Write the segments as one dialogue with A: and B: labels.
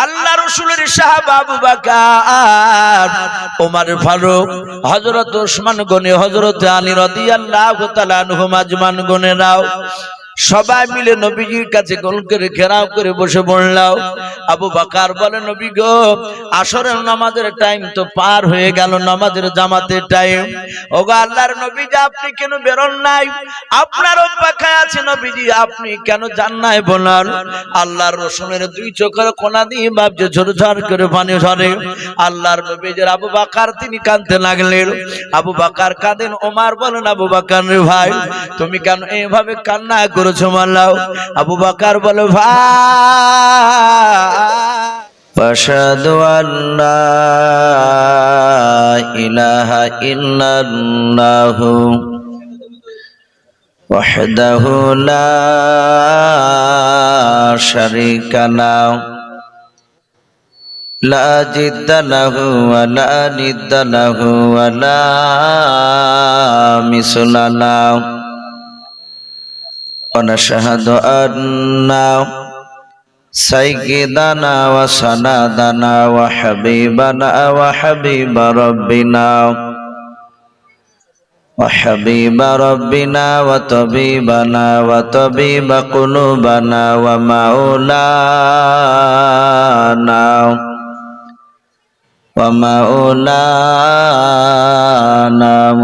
A: আল্লাহ রাসূলের সাহাবা আবু বকর, ওমর ফারুক, হযরত ওসমান গনি, হযরত আলী রাদিয়াল্লাহু তাআলা আনহুম আজমান গনেরাও সবাই মিলে নবীজির কাছে গোল করে ঘেরাও করে বসে পড়লাম। আবু বকর বলে, নবী গো, আসরের নামাজের টাইম তো পার হয়ে গেল, নামাজের জামাতের টাইম। ওগো আল্লাহর নবী, যে আপনি কেন বেরোন নাই? আপনার অপেক্ষায় আছে নবীজি, আপনি কেন যান নাই বলার? আল্লাহর রাসূলের দুই চোখের কোনা দিয়ে ভাবছে ঝরঝর করে পানি ঝরে। আল্লাহর নবীজির আবু বকর তিনি কাঁদতে লাগলেন। আবু বকর কাঁদেন। ওমর বলেন, আবু বকর রে ভাই, তুমি কেন এইভাবে কান্না করেছো মাল্লাও? আবু বকর বলে, ভাই, আশহাদু আল্লা ইলাহা ইল্লাল্লাহু ওয়াহদাহু লা শারীকা লাহু লা জিদ্দা লাহু ওয়া লা নিদ্দা লাহু ওয়া লা মিসলা লাহু ওয়া নাশহাদু আন্না সাইয়্যিদানা ওয়া সানাদানা ওয়া হাবিবানা ওয়া হাবিবা রাব্বিনা وحبيب ربنا وطبيبنا وطبيب قلوبنا ومولانا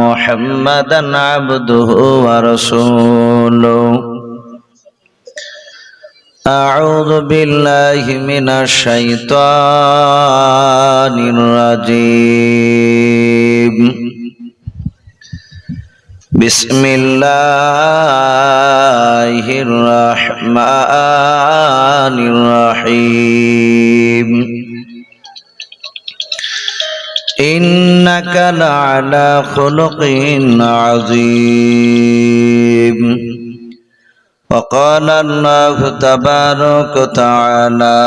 A: محمدا عبده ورسوله أعوذ بالله من الشيطان الرجيم بسم الله الرحمن الرحيم إنك لعلى خلق عظيم وقال الله تبارك وتعالى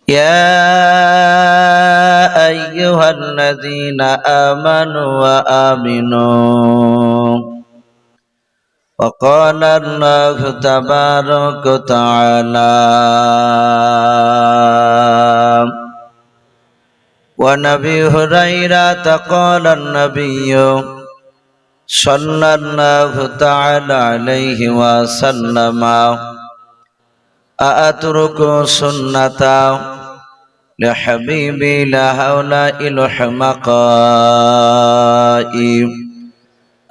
A: يا أيها الذين آمنوا وآمنوا وقال الله تبارك وتعالى ونبي هريرة قال النبي صلى الله تعالى عليه وسلم أترك سنة لحبيبي لهؤلاء الحمقاء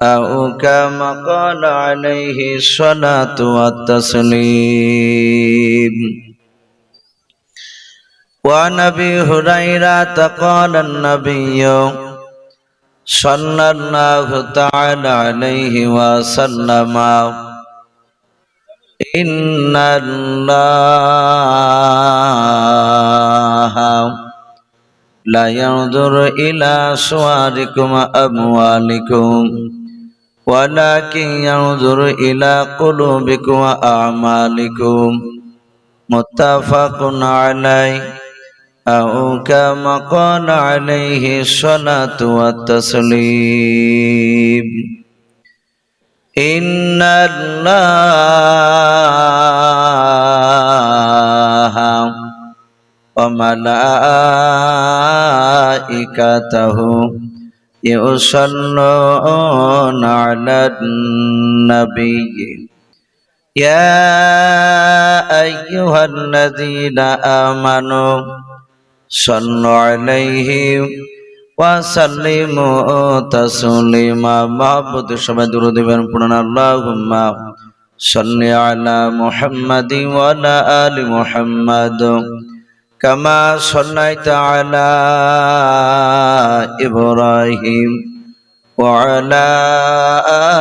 A: أو كما قال عليه الصلاة والتسليم وعن أبي هريرة قال النبي صلى الله تعالى عليه وسلم إن الله لا ينظر إلى صوركم وأموالكم ولكن ينظر إلى قلوبكم وأعمالكم متفق عليه أو كما قال عليه الصلاة والتسليم إن الله وملائكته يصلون على النبي يا أيها الذين آمنوا صلوا عليه وسلموا تسليما محبت সবাই দরুদ দিবেন পড়ুন আল্লাহুম্মা সাল্লি আলা মুহাম্মাদিন ওয়া আলা আলি মুহাম্মাদ কামা সাল্লাইতা আলা ইব্রাহিম ওয়া আলা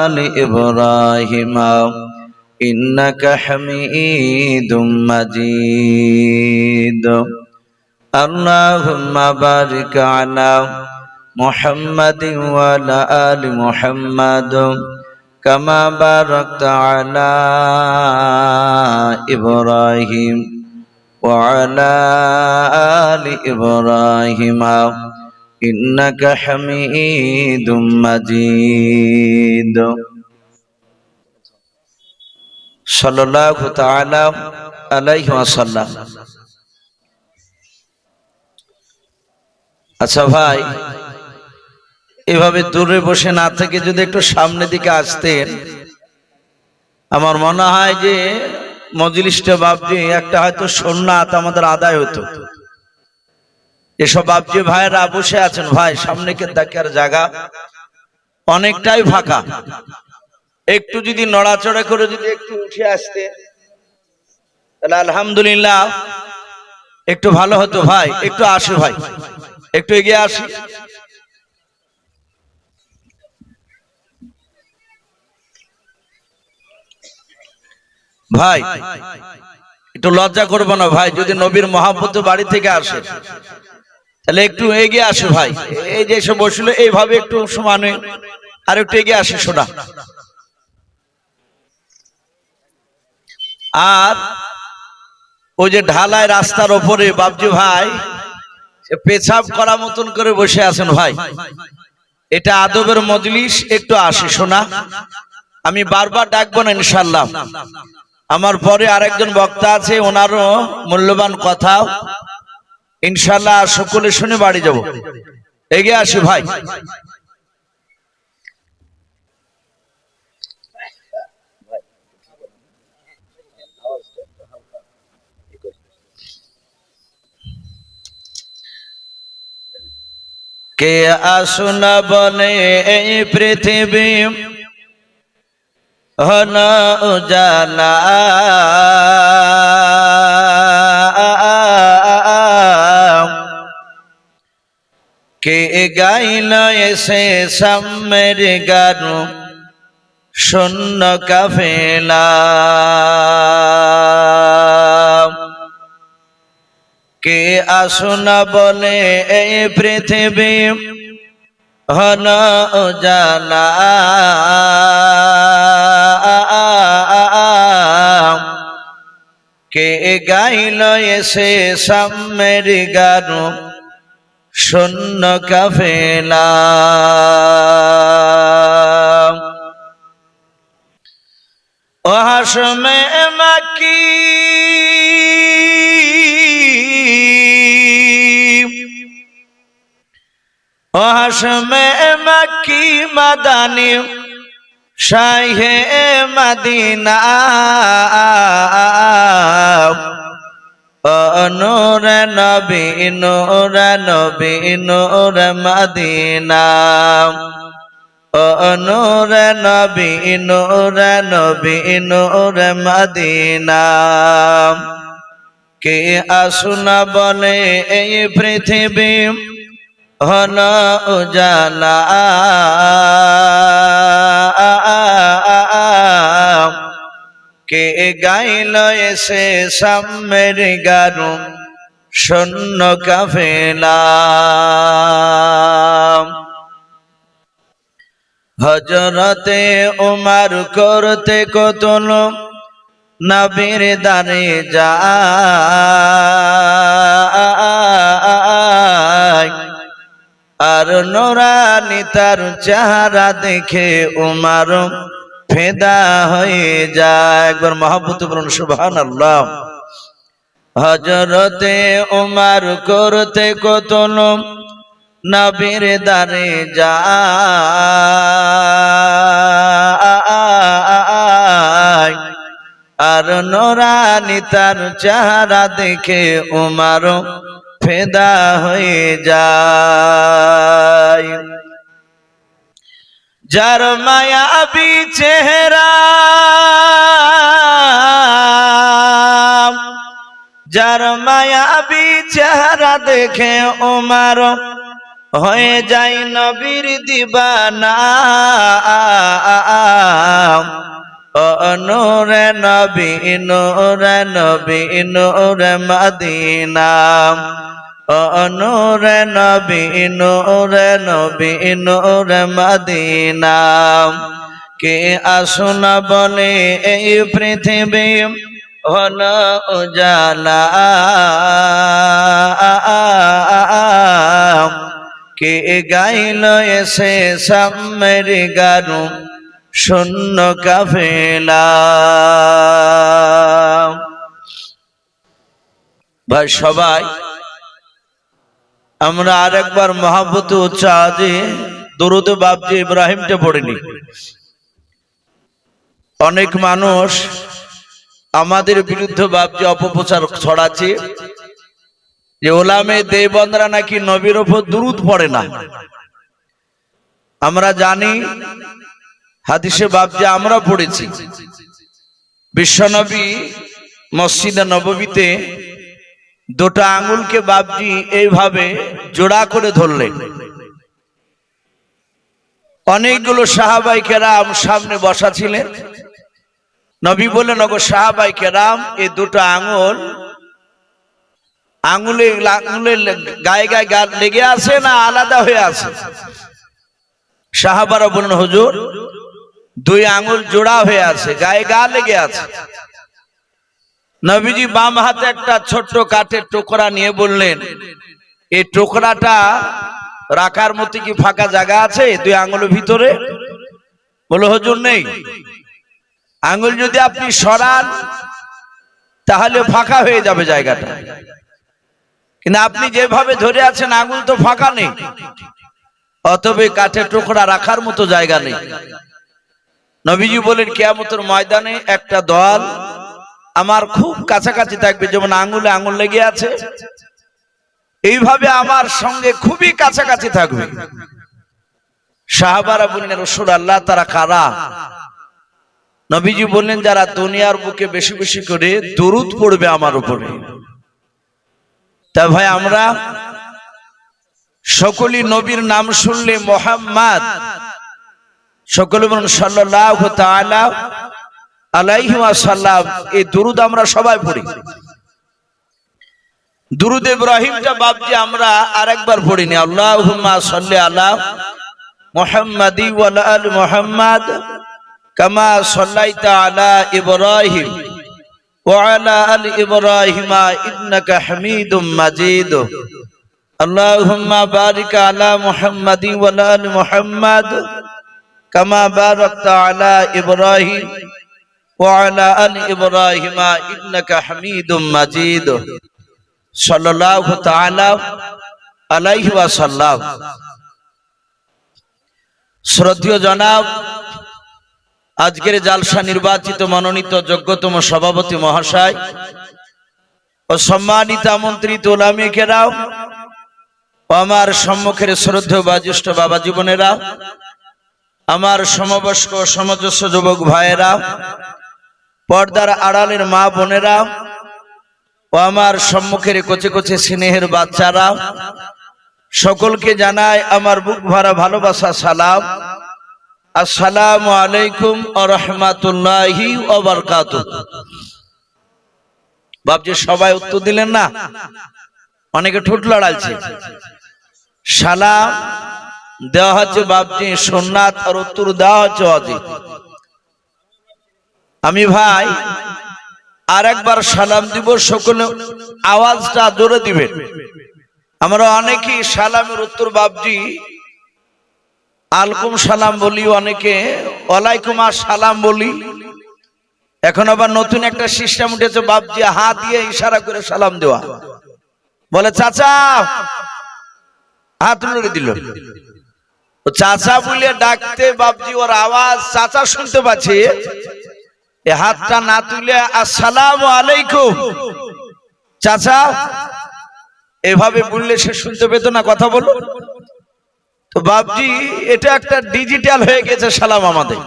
A: আলি ইব্রাহিম ইন্নাকা হামিদুম মাজিদ اللهم بارك على محمد وعلى آل محمد كما باركت على إبراهيم وعلى آل إبراهيم إنك حميد مجيد সাল্লাল্লাহু তাআলা আলাইহি ওয়াসাল্লাম। আচ্ছা ভাই, এভাবে দূরে বসে না থেকে যদি একটু সামনের দিকে আসতেন, আমার মনে হয় যে মজলিসটা বাপজি একটা হয়তো সুন্নাত আমাদের আদায় হতো। এসব বাপজি ভাইরা বসে আছেন, ভাই সামনে কে দেখার জায়গা অনেকটাই ফাঁকা, একটু যদি নড়াচড়া করে যদি একটু উঠে আসতে তাহলে আলহামদুলিল্লাহ একটু ভালো হতো। ভাই একটু আসো, ভাই একটু এগিয়ে আসি। ভাই একটু লজ্জা করবো না ভাই, যদি নবীর মহাব্বত বাড়ি থেকে আসে তাহলে একটু এগিয়ে আসে ভাই। এই যে এসে বসলো এইভাবে একটু সমানে আর একটু এগিয়ে আসে শোনা। আর ওই যে ঢালাই রাস্তার ওপরে বাবজি ভাই পেছাব করা মতন করে বসে আছেন ভাই, এটা আদবের মজলিস, একটু আসে শোনা। আমি বারবার ডাকবো না ইনশাআল্লাহ, আমার পরে আরেকজন বক্তা আছে, ওনারও মূল্যবান কথা ইনশাআল্লাহ সকলে শুনে বাড়ি যাব। এগিয়ে আসি ভাই। কে আসুনা বলে এই পৃথিবী হন উজালা, কে গাইল এসে সামের গান শূন্য কাফেলা, কে আসুনা বলে এই পৃথিবী হন উজালা, কে গাইল এসে সামের গান শূন্য কাফেলা, ও হাশমে মাকি ও হাশমে মাকি মাদানি শাহে মদিনা, ও নূর নবী নূর নবী নূর মদিনা, ও নূর নবী নূর নবী নূর মদিনা, কে আসুনা বলে এই পৃথিবী হল উজালা, কে গাইল এসে সামের গান শূন্য কাফেলা, হযরতে উমর করতে কতল নবীর দারে যায়, আর নূরানী তার চেহারা দেখে উমর ফেদা হয়ে যায়। একবার মহব্বত বলুন সুবহানাল্লাহ। হযরতে উমর করতে কতল নবীর দারে যায়, আর নূরানী তার চেহারা দেখে উমর ফেদা হয়ে যায়। যার মায়াবী চেহারা, যার মায়াবী চেহারা দেখে উমর হয়ে যায় নবীর দিবানা, ও নূরে নবী নূরে নবী নূরে মদিনা, ও নূরে নবী নূরে নবী নূরে মদিনা, কে আসুনা বলে এই পৃথিবী হল উজালা, কে গাইল এসে সামের গান শূন্য কাফেলা। ভাই সবাই আমরা আরেকবার মহাব্বত উচ্চাজে দরুদ বাবজি ইব্রাহিমটা পড়িনি। অনেক মানুষ আমাদের বিরুদ্ধে বাবজি অপপ্রচার ছড়াচ্ছে যে ওলামে দেওবন্দরা নাকি নবীর উপর দুরূদ পড়ে না। আমরা জানি হাদিসে বাবজি আমরা পড়েছি, বিশ্বনবী মসজিদে নববীতে দুটো আঙ্গুলকে বাবজি এইভাবে জোড়া করে ধরলেন। অনেকগুলো সাহাবাই কেরাম সামনে বসা ছিলেন। নবী বললেন, ওগো সাহাবাই কেরাম, এই দুটো আঙ্গুলে গায়ে গায়ে লেগে আছে না আলাদা হয়ে আছে? সাহাবারা বললেন, হুজুর দুই আঙ্গুল জোড়া হয়ে আছে, গায়ে গা লেগে আছে। নবীজি বাম হাতে একটা ছোট্ট কাঠের টুকরা নিয়ে বললেন, এই টুকরাটা রাখার মতো কি ফাঁকা জায়গা আছে দুই আঙ্গুলের ভিতরে? বলে, হুজুর নেই। আঙ্গুল যদি আপনি সরান তাহলে ফাঁকা হয়ে যাবে জায়গাটা, কিন্তু আপনি যেভাবে ধরে আছেন আঙ্গুল তো ফাঁকা নেই, অতএব কাঠের টুকরা রাখার মতো জায়গা নেই। নবীজি বলেন, কিয়ামতের ময়দানে একটা দল আমার খুব কাছাকাছি থাকবে, যেমন আঙ্গুলে আঙ্গুল লেগে আছে এইভাবে আমার সঙ্গে খুবই কাছাকাছি থাকবে। সাহাবারা বললেন, রাসূলুল্লাহ তারা কারা? নবীজি বললেন, যারা দুনিয়ার বুকে বেশি বেশি করে দরুদ পড়বে আমার উপরে। তা ভাই আমরা সকলেই নবীর নাম শুনলে মুহাম্মদ সকলে বলুন সাল্লাল্লাহু তাআলা আলাইহি ওয়াসাল্লাম, এই দরুদ আমরা সবাই পড়ি। দুরুদ ইব্রাহিমটা বাবজি আমরা আরেকবার পড়িনি। আল্লাহুম্মা সাল্লি আলা মুহাম্মাদি ওয়া আলা আলি মুহাম্মাদ কামা সাল্লাইতা আলা ইব্রাহিম ওয়া আলা আলি ইব্রাহিম ইন্নাকা হামিদুম মাজিদ। আল্লাহুম্মা বারিক আলা মুহাম্মাদি ওয়া আলা আলি মুহাম্মাদ কামা বারাকতা আলা ইব্রাহিম ওয়া আলা আলি ইব্রাহিম ইন্নাকা হামিদুম মাজিদ। সাল্লাল্লাহু তাআলা আলাইহি ওয়াসাল্লাম। শ্রদ্ধেয় জনাব, আজকের জালসা নির্বাচিত মনোনীত যোগ্যতম সভাপতি মহাশয় ও সম্মানিত আমন্ত্রিত উলামে কেরাম ও আমার সম্মুখের শ্রদ্ধেয় বাজ্যেষ্ঠ বাবা জীবনেরা, আমার সমবয়স্ক সমজস্ব যুবক ভাইয়েরা, পর্দার আড়ালের মা বোনেরা ও আমার সম্মুখের কোচে কোচে স্নেহের বাচ্চারা, সকলকে জানাই আমার বুক ভরা ভালোবাসা সালাম। আসসালামু আলাইকুম ওয়া রাহমাতুল্লাহি ওয়া বারাকাতুহু। বাপজি সবাই উত্তর দিলেন না, অনেকে ঠোঁট লড়াইছে। সালাম দেওয়া হচ্ছে বাপজি সুন্নাত, আর উত্তর দেওয়া হচ্ছে ওয়াজিব। আমি ভাই আরেকবার সালাম দিব, সকলে আওয়াজটা জোরে দিবেন। আমরা অনেকেই সালামের উত্তর বাপজি আলাইকুম সালাম বলি, অনেকে ওয়ালাইকুম আসসালাম বলি। এখন আবার নতুন একটা সিস্টেম উঠেছে বাপজি, হাত দিয়ে ইশারা করে সালাম দেওয়া। বলে চাচা, হাত তুলে দিল। চাচা বলে ডাকতে বাপজি ওর আওয়াজ চাচা শুনতে পাচ্ছে, এই হাতটা না তুলে আসসালামু আলাইকুম চাচা এভাবে বললে সে শুনতে পেত না। কথা বলো তো বাপজি, এটা একটা ডিজিটাল হয়ে গেছে সালাম আমাদের।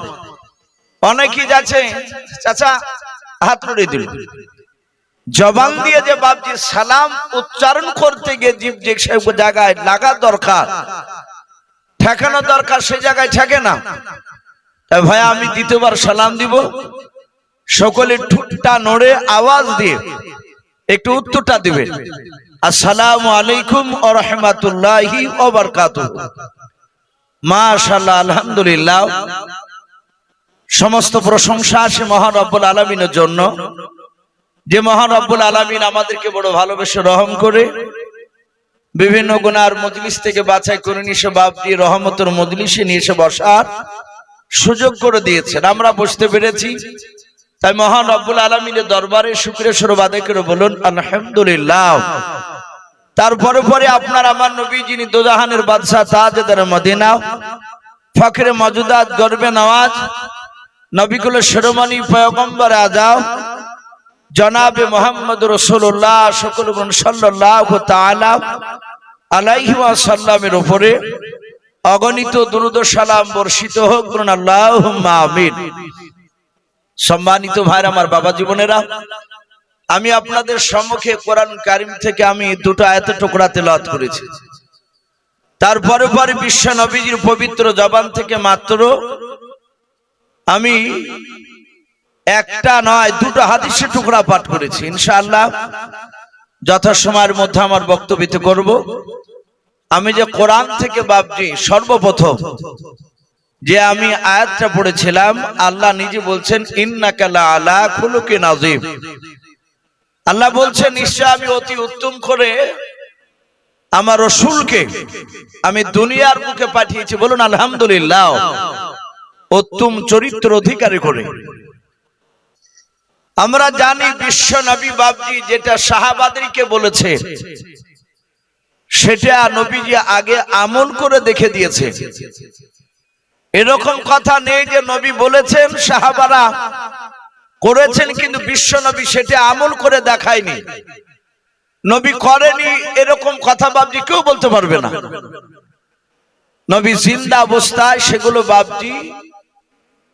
A: অনেকেই যাচ্ছে চাচা হাত তুলে দিল, জবান দিয়ে যে বাপজি সালাম উচ্চারণ করতে গিয়ে জীব যে জায়গায় লাগা দরকার, ঠেকানো দরকার, সে জায়গায় ঠেকে না। তাই ভাই আমি দ্বিতীয়বার সালাম দিব, সকলে ঠোঁটটা নড়ে আওয়াজ দিয়ে একটু উত্তরটা দিবে। আসসালামু আলাইকুম ওয়া রাহমাতুল্লাহি ওয়া বারাকাতুহু। মাশাআল্লাহ, আলহামদুলিল্লাহ। সমস্ত প্রশংসা আসে মহান রব্বুল আলামিনের জন্য, যে মহান রব্বুল আলামিন আমাদেরকে বড় ভালোবেসে রহম করে বিভিন্ন গুনার মজলিস থেকে বাছাই করে নিয়ে এসে বাপজি রহমতের মজলিসে নিয়ে এসে বসার সুযোগ করে দিয়েছেন, আমরা বুঝতে পেরেছি। তাই মহান রব্বুল আলামিনের দরবারে শুকরিয়া স্বরূপ আদায় করে বলুন আলহামদুলিল্লাহ। তারপরে পরে আপনার আমার নবী, যিনি দোজাহানের বাদশাহ, তাজদার মদিনা, ফখরে মওজুদাত, গর্বে নওয়াজ, নবীকুলের শিরোমণি, পয়গম্বর আযম জনাবে মুহাম্মদ রাসূলুল্লাহ সাল্লাল্লাহু তাআলা আলাইহি ওয়াসাল্লামের উপরে অগণিত দুরূদ ও সালাম বর্ষিত হোক, বলুন আল্লাহুম্মা আমিন। সম্মানিত ভাইরা আমার, বাবা জীবনেরা, আমি আপনাদের সম্মুখে কোরআন কারীম থেকে আমি দুটো আয়াতের টুকরা তেলাওয়াত করেছি। তারপরে পরে বিশ্ব নবীজির পবিত্র জবান থেকে মাত্র আমি একটা নয় দুটো হাদিসের টুকরা পাঠ করেছি। ইনশাআল্লাহ যথাসময়ের মধ্যে আমার বক্তব্য করব। আমি যে কোরআন থেকে বাপজি সর্বপ্রথম যে আমি আয়াতটা পড়েছিলাম, আল্লাহ নিজে বলছেন ইন্নাকা লাআলা খুলুকিন আযীম। আল্লাহ বলছেন নিশ্চয় আমি অতি উত্তম করে আমার রাসূলকে আমি দুনিয়ার বুকে পাঠিয়েছি, বলুন আলহামদুলিল্লাহ, উত্তম চরিত্র অধিকারী করে। আমরা জানি বিশ্ব নবী বাপজি যেটা সাহাবাদেরকে বলেছে সেটা নবীজি আগে আমল করে দেখে দিয়েছে। এরকম কথা নেই যে নবী বলেছেন সাহাবারা করেছেন কিন্তু বিশ্ব নবী সেটা আমল করে দেখায়নি, নবী করেনি, এরকম কথা বাপজি কেউ বলতে পারবে না। নবী জিন্দা অবস্থায় সেগুলো বাপজি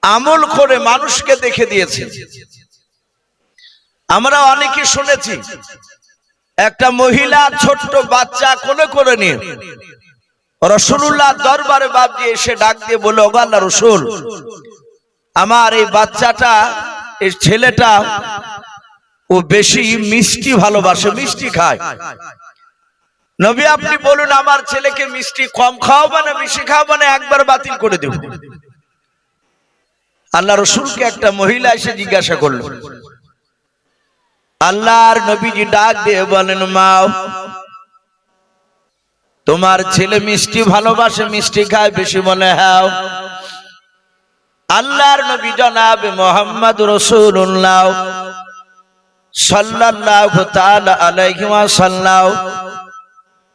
A: আমল করে মানুষকে দেখে দিয়েছে। আমরা অনেকে শুনেছি একটা মহিলা ছোট্ট বাচ্চা কোলে করে নিয়ে রাসূলুল্লাহ দরবারে বাপজি এসে ডাক দিয়ে বলে, ওগো আল্লাহর রাসূল, আমার এই বাচ্চাটা, এই ছেলেটা ও বেশি মিষ্টি ভালোবাসে, মিষ্টি খায়। নবী আপনি বলুন আমার ছেলেকে মিষ্টি কম খাওয়াবো না বেশি খাওয়াবো না একবার বাতিল করে দেব। আল্লাহ রাসূলকে একটা মহিলা এসে জিজ্ঞাসা করলো। আল্লাহর নবীজি ডাক দিয়ে বলেন, মা তোমার ছেলে মিষ্টি ভালোবাসে, মিষ্টি খায় বেশি? বলে হ্যাঁ। আল্লাহর নবী জনাবে মুহাম্মদ রাসূলুল্লাহ সাল্লাল্লাহু তাআলা আলাইহি ওয়াসাল্লাম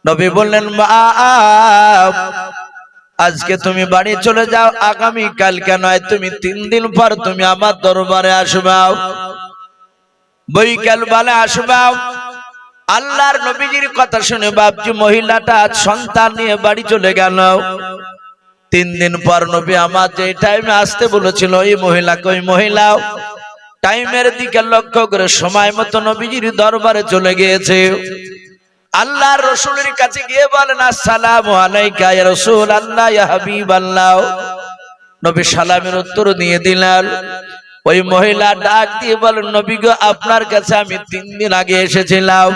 A: নবী বললেন, মা আজকে তুমি বাড়ি চলে যাও, আগামী কালকে নয় তুমি 3 দিন পর তুমি আমার দরবারে আসবা, বৈকাল বেলা আসবা। আল্লাহর নবীজির কথা শুনে বাপজি মহিলাটা সন্তান নিয়ে বাড়ি চলে গেল। 3 দিন পর নবী আমার যে টাইমে আসতে বলেছিল ওই মহিলাকে, ওই মহিলা টাইমের দিকে লক্ষ্য করে সময় মতো নবীজির দরবারে চলে গিয়েছে। আল্লাহর রাসূলের কাছে গিয়ে বলেন, আসসালামু আলাইকা ইয়া রাসূলুল্লাহ ইয়া হাবিবাল্লাহ। নবী সালামের উত্তর দিয়ে দিলেন। ওই মহিলা ডাক দিয়ে বলেন, নবী গো আপনার কাছে আমি 3 দিন আগে এসেছিলাম।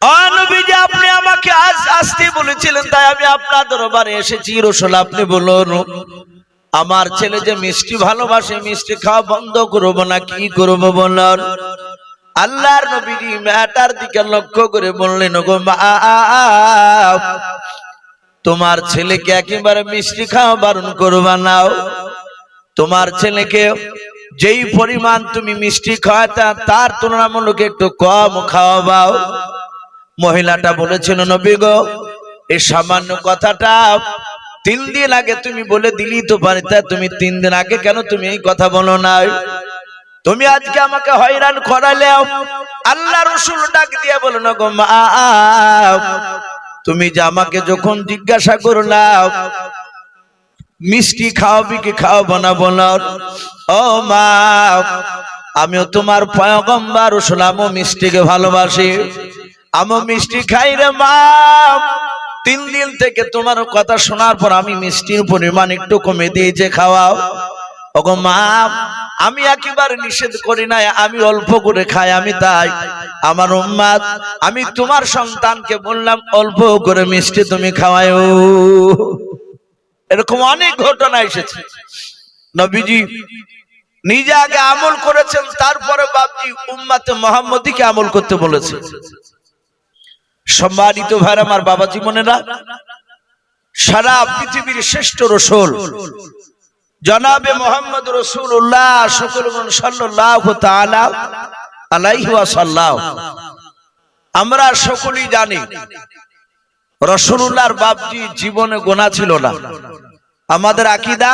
A: ও নবীজি আপনি আমাকে আজ আসতে বলেছিলেন তাই আমি আপনার দরবারে এসেছি। রাসূল আপনি বলুন আমার ছেলে যে মিষ্টি ভালোবাসে, মিষ্টি খাওয়া বন্ধ করব না কি করব বলুন। আল্লাহর নবীজি মেয়েটার দিকে লক্ষ্য করে বললেন, গো মা তোমার ছেলেকে একেবারে মিষ্টি খাওয়া বারণ করবা না, তোমার ছেলেকে যেই পরিমাণ তুমি মিষ্টি খাওয়াতে তার তুলনামূলক একটু কম খাওয়াবাও। মহিলাটা বলেছিল, নবী গো এই সামান্য কথাটা 3 দিন আগে তুমি বলে দিলি তো পারিতা, তুমি 3 দিন আগে কেন তুমি এই কথা বলো না? তুমি আজকে আমাকে হয়রান করালে। আল্লাহ রাসূল ডাক দিয়ে বলেন, গো মা তুমি যে আমাকে যখন জিজ্ঞাসা করলাম মিষ্টি খাওয়াবি কি খাওয়াবো না বলো, ও মা আমিও তোমার পয়গম্বর রাসূল, আমি মিষ্টিকে ভালোবাসি, আমি মিষ্টি খাই রে মা। 3 দিন থেকে তোমার কথা শোনার পর আমি মিষ্টির পরিমাণ একটু কমে দিয়েছে খাওয়াও। ওগো মা আমি একেবারে নিষেধ করি না, আমি অল্প করে খাই, আমি তাই আমার উম্মত আমি তোমার সন্তানকে বললাম অল্প করে মিষ্টি তুমি খাওয়াও। এরকম অনেক ঘটনা এসেছে। নবীজি নিজে আগে আমল করেছেন, তারপরে বাপজি উম্মতে মুহাম্মদীকে আমল করতে বলেছে। সম্মানিত ভাইরা আমার, বাবা জীবনেরা, সারা পৃথিবীর শ্রেষ্ঠ রাসূল জনাবে মুহাম্মদ রাসূলুল্লাহ সাল্লাল্লাহু তাআলা আলাইহি ওয়াসাল্লাম। আমরা সকলেই জানি রাসূলুল্লাহর বাপজি জীবনে গুনাহ ছিল না। আমাদের আকীদা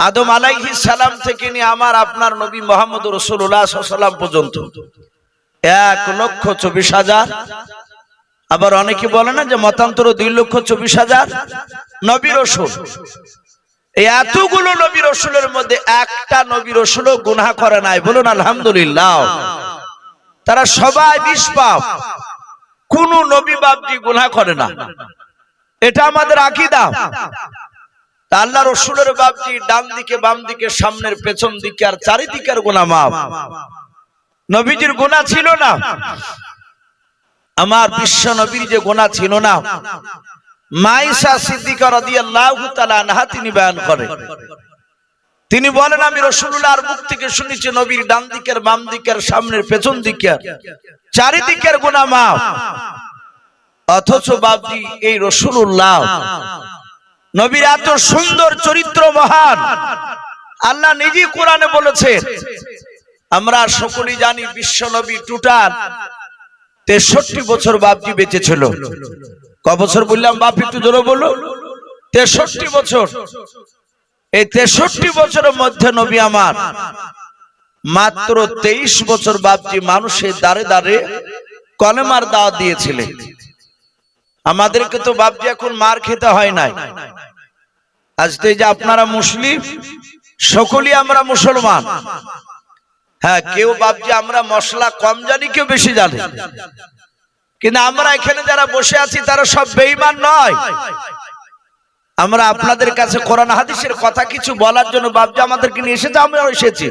A: আদম আলাইহিস সালাম থেকে নিয়ে আমার আপনার নবী মুহাম্মদ রাসূলুল্লাহ সাল্লাল্লাহু আলাইহি ওয়াসাল্লাম পর্যন্ত 1,24,000, আবার অনেকে বলে না যে মতান্তর 2,24,000 নবী রাসূল। এই এতগুলো নবী রাসূলের মধ্যে একটা নবী রাসূলও গুনাহ করে নাই, বলুন আলহামদুলিল্লাহ। তারা সবাই নিষ্পাপ, কোন নবী বাপজি গুনাহ করে না, এটা আমাদের আকীদা। তা আল্লাহ রাসূলের বাপজি ডান দিকে বাম দিকে সামনের পেছন দিকে আর চারিদিকের গুনাহ মাফ। নবীজির গুনাহ ছিল না। আমার বিশ্ব নবীর যে গুনাহ ছিল না, মাইসা সিদ্দিকা রাদিয়াল্লাহু তাআলা আনহা তিনি বয়ান করেন। তিনি বলেন, আমি রাসূলুল্লাহর মুখ থেকে শুনেছি নবীর ডান দিকের বাম দিকের সামনের পেছন দিকের চারিদিকের গুনাহ মাফ। অথচ বাপজি এই রাসূলুল্লাহ নবীর এত সুন্দর চরিত্র মহান, আল্লাহ নিজেই কোরআনে বলেছেন। আমরা সকলেই জানি বিশ্ব নবী টোটাল 63 বছর বাপজি বেঁচে ছিল। ক বছর বললাম বাপ, একটু জোরে বলো। 63 বছর। এই 63 বছরের মধ্যে নবী আমার মাত্র 23 বছর বাপজি মানুষের দাঁড়ে দাঁড়ে কলেমার দাওয়াত দিয়েছিলেন। আমাদেরকে তো বাপজি এখন মার খেতে হয় নাই। আজ তো এই যে আপনারা মুসলিম, সকলেই আমরা মুসলমান। হ্যাঁ, কেউ বাপজি আমরা মশলা কম জানি, কেউ বেশি জানে, কিন্তু আমরা এখানে যারা বসে আছি তারা সব বেঈমান নয়। আমরা আপনাদের কাছে কোরআন হাদিসের কথা কিছু বলার জন্য বাপজি আমাদেরকে নিয়ে এসেছে, আমরা এসেছি।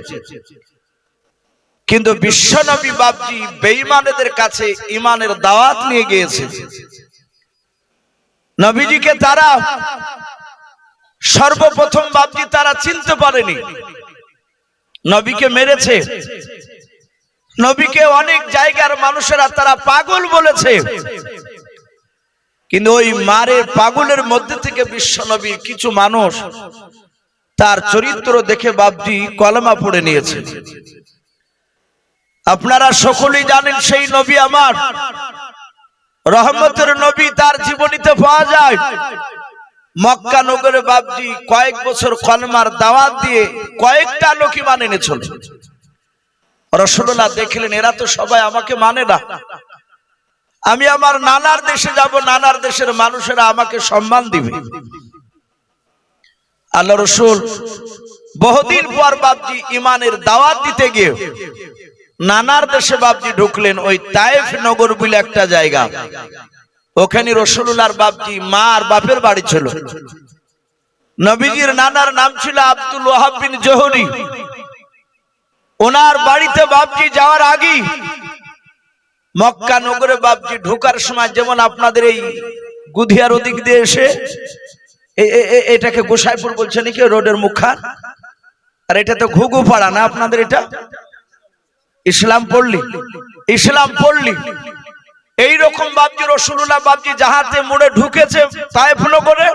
A: কিন্তু বিশ্বনবী বাপজি বেঈমানদের কাছে ঈমানের দাওয়াত নিয়ে গিয়েছে। নবীজিকে তারা সর্বপ্রথম বাপজি তারা চিনতে পারেনি, নবীকে মেরেছে। নবীকে অনেক জায়গার মানুষেরা তারা পাগল বলেছে, কিন্তু ওই মারের পাগলের মধ্যে থেকে বিশ্বনবীর কিছু মানুষ তার চরিত্র দেখে বাপজি কলেমা পড়ে নিয়েছে। আপনারা সকলেই জানেন সেই নবী আমার রহমতের নবী, তার জীবনীতে পাওয়া যায় মক্কা নগরে বাপজি কয়েক বছর কলেমার দাওয়াত দিয়ে কয়েকটা লোকই মানে এনেছিল। রাসূলুল্লাহ দেখলেন এরা তো সবাই আমাকে মানে না, আমি আমার নানার দেশে যাব, নানার দেশের মানুষেরা আমাকে সম্মান দিবে। আল্লাহ রাসূল বহুদিন পর বাপজি ইমানের দাওয়াত দিতে গিয়ে নানার দেশে বাপজি ঢুকলেন। ওই তায়েফ নগর বলে একটা জায়গা, ওখানে রাসূলুল্লাহর বাপজি মা আর বাপের বাড়ি ছিল। নবীজির নানার নাম ছিল আব্দুল ওয়াহাব বিন জোহরি। ওনার বাড়িতে বাপজি যাওয়ার আগে মক্কা নগরে বাপজি ঢোকার সময়, যেমন আপনাদের এই গুধিয়ার ওদিক দিয়ে এসে এটাকে গোসাইপুর বলছে নাকি রোডের মুখখান, আর এটা তো ঘুঘু পাড়া না আপনাদের, এটা ইসলাম পড়লি এইরকম বাপজি রাসূলুল্লাহ বাপজি জাহাতে মোড়ে ঢুকেছে তায়েফ নগরে,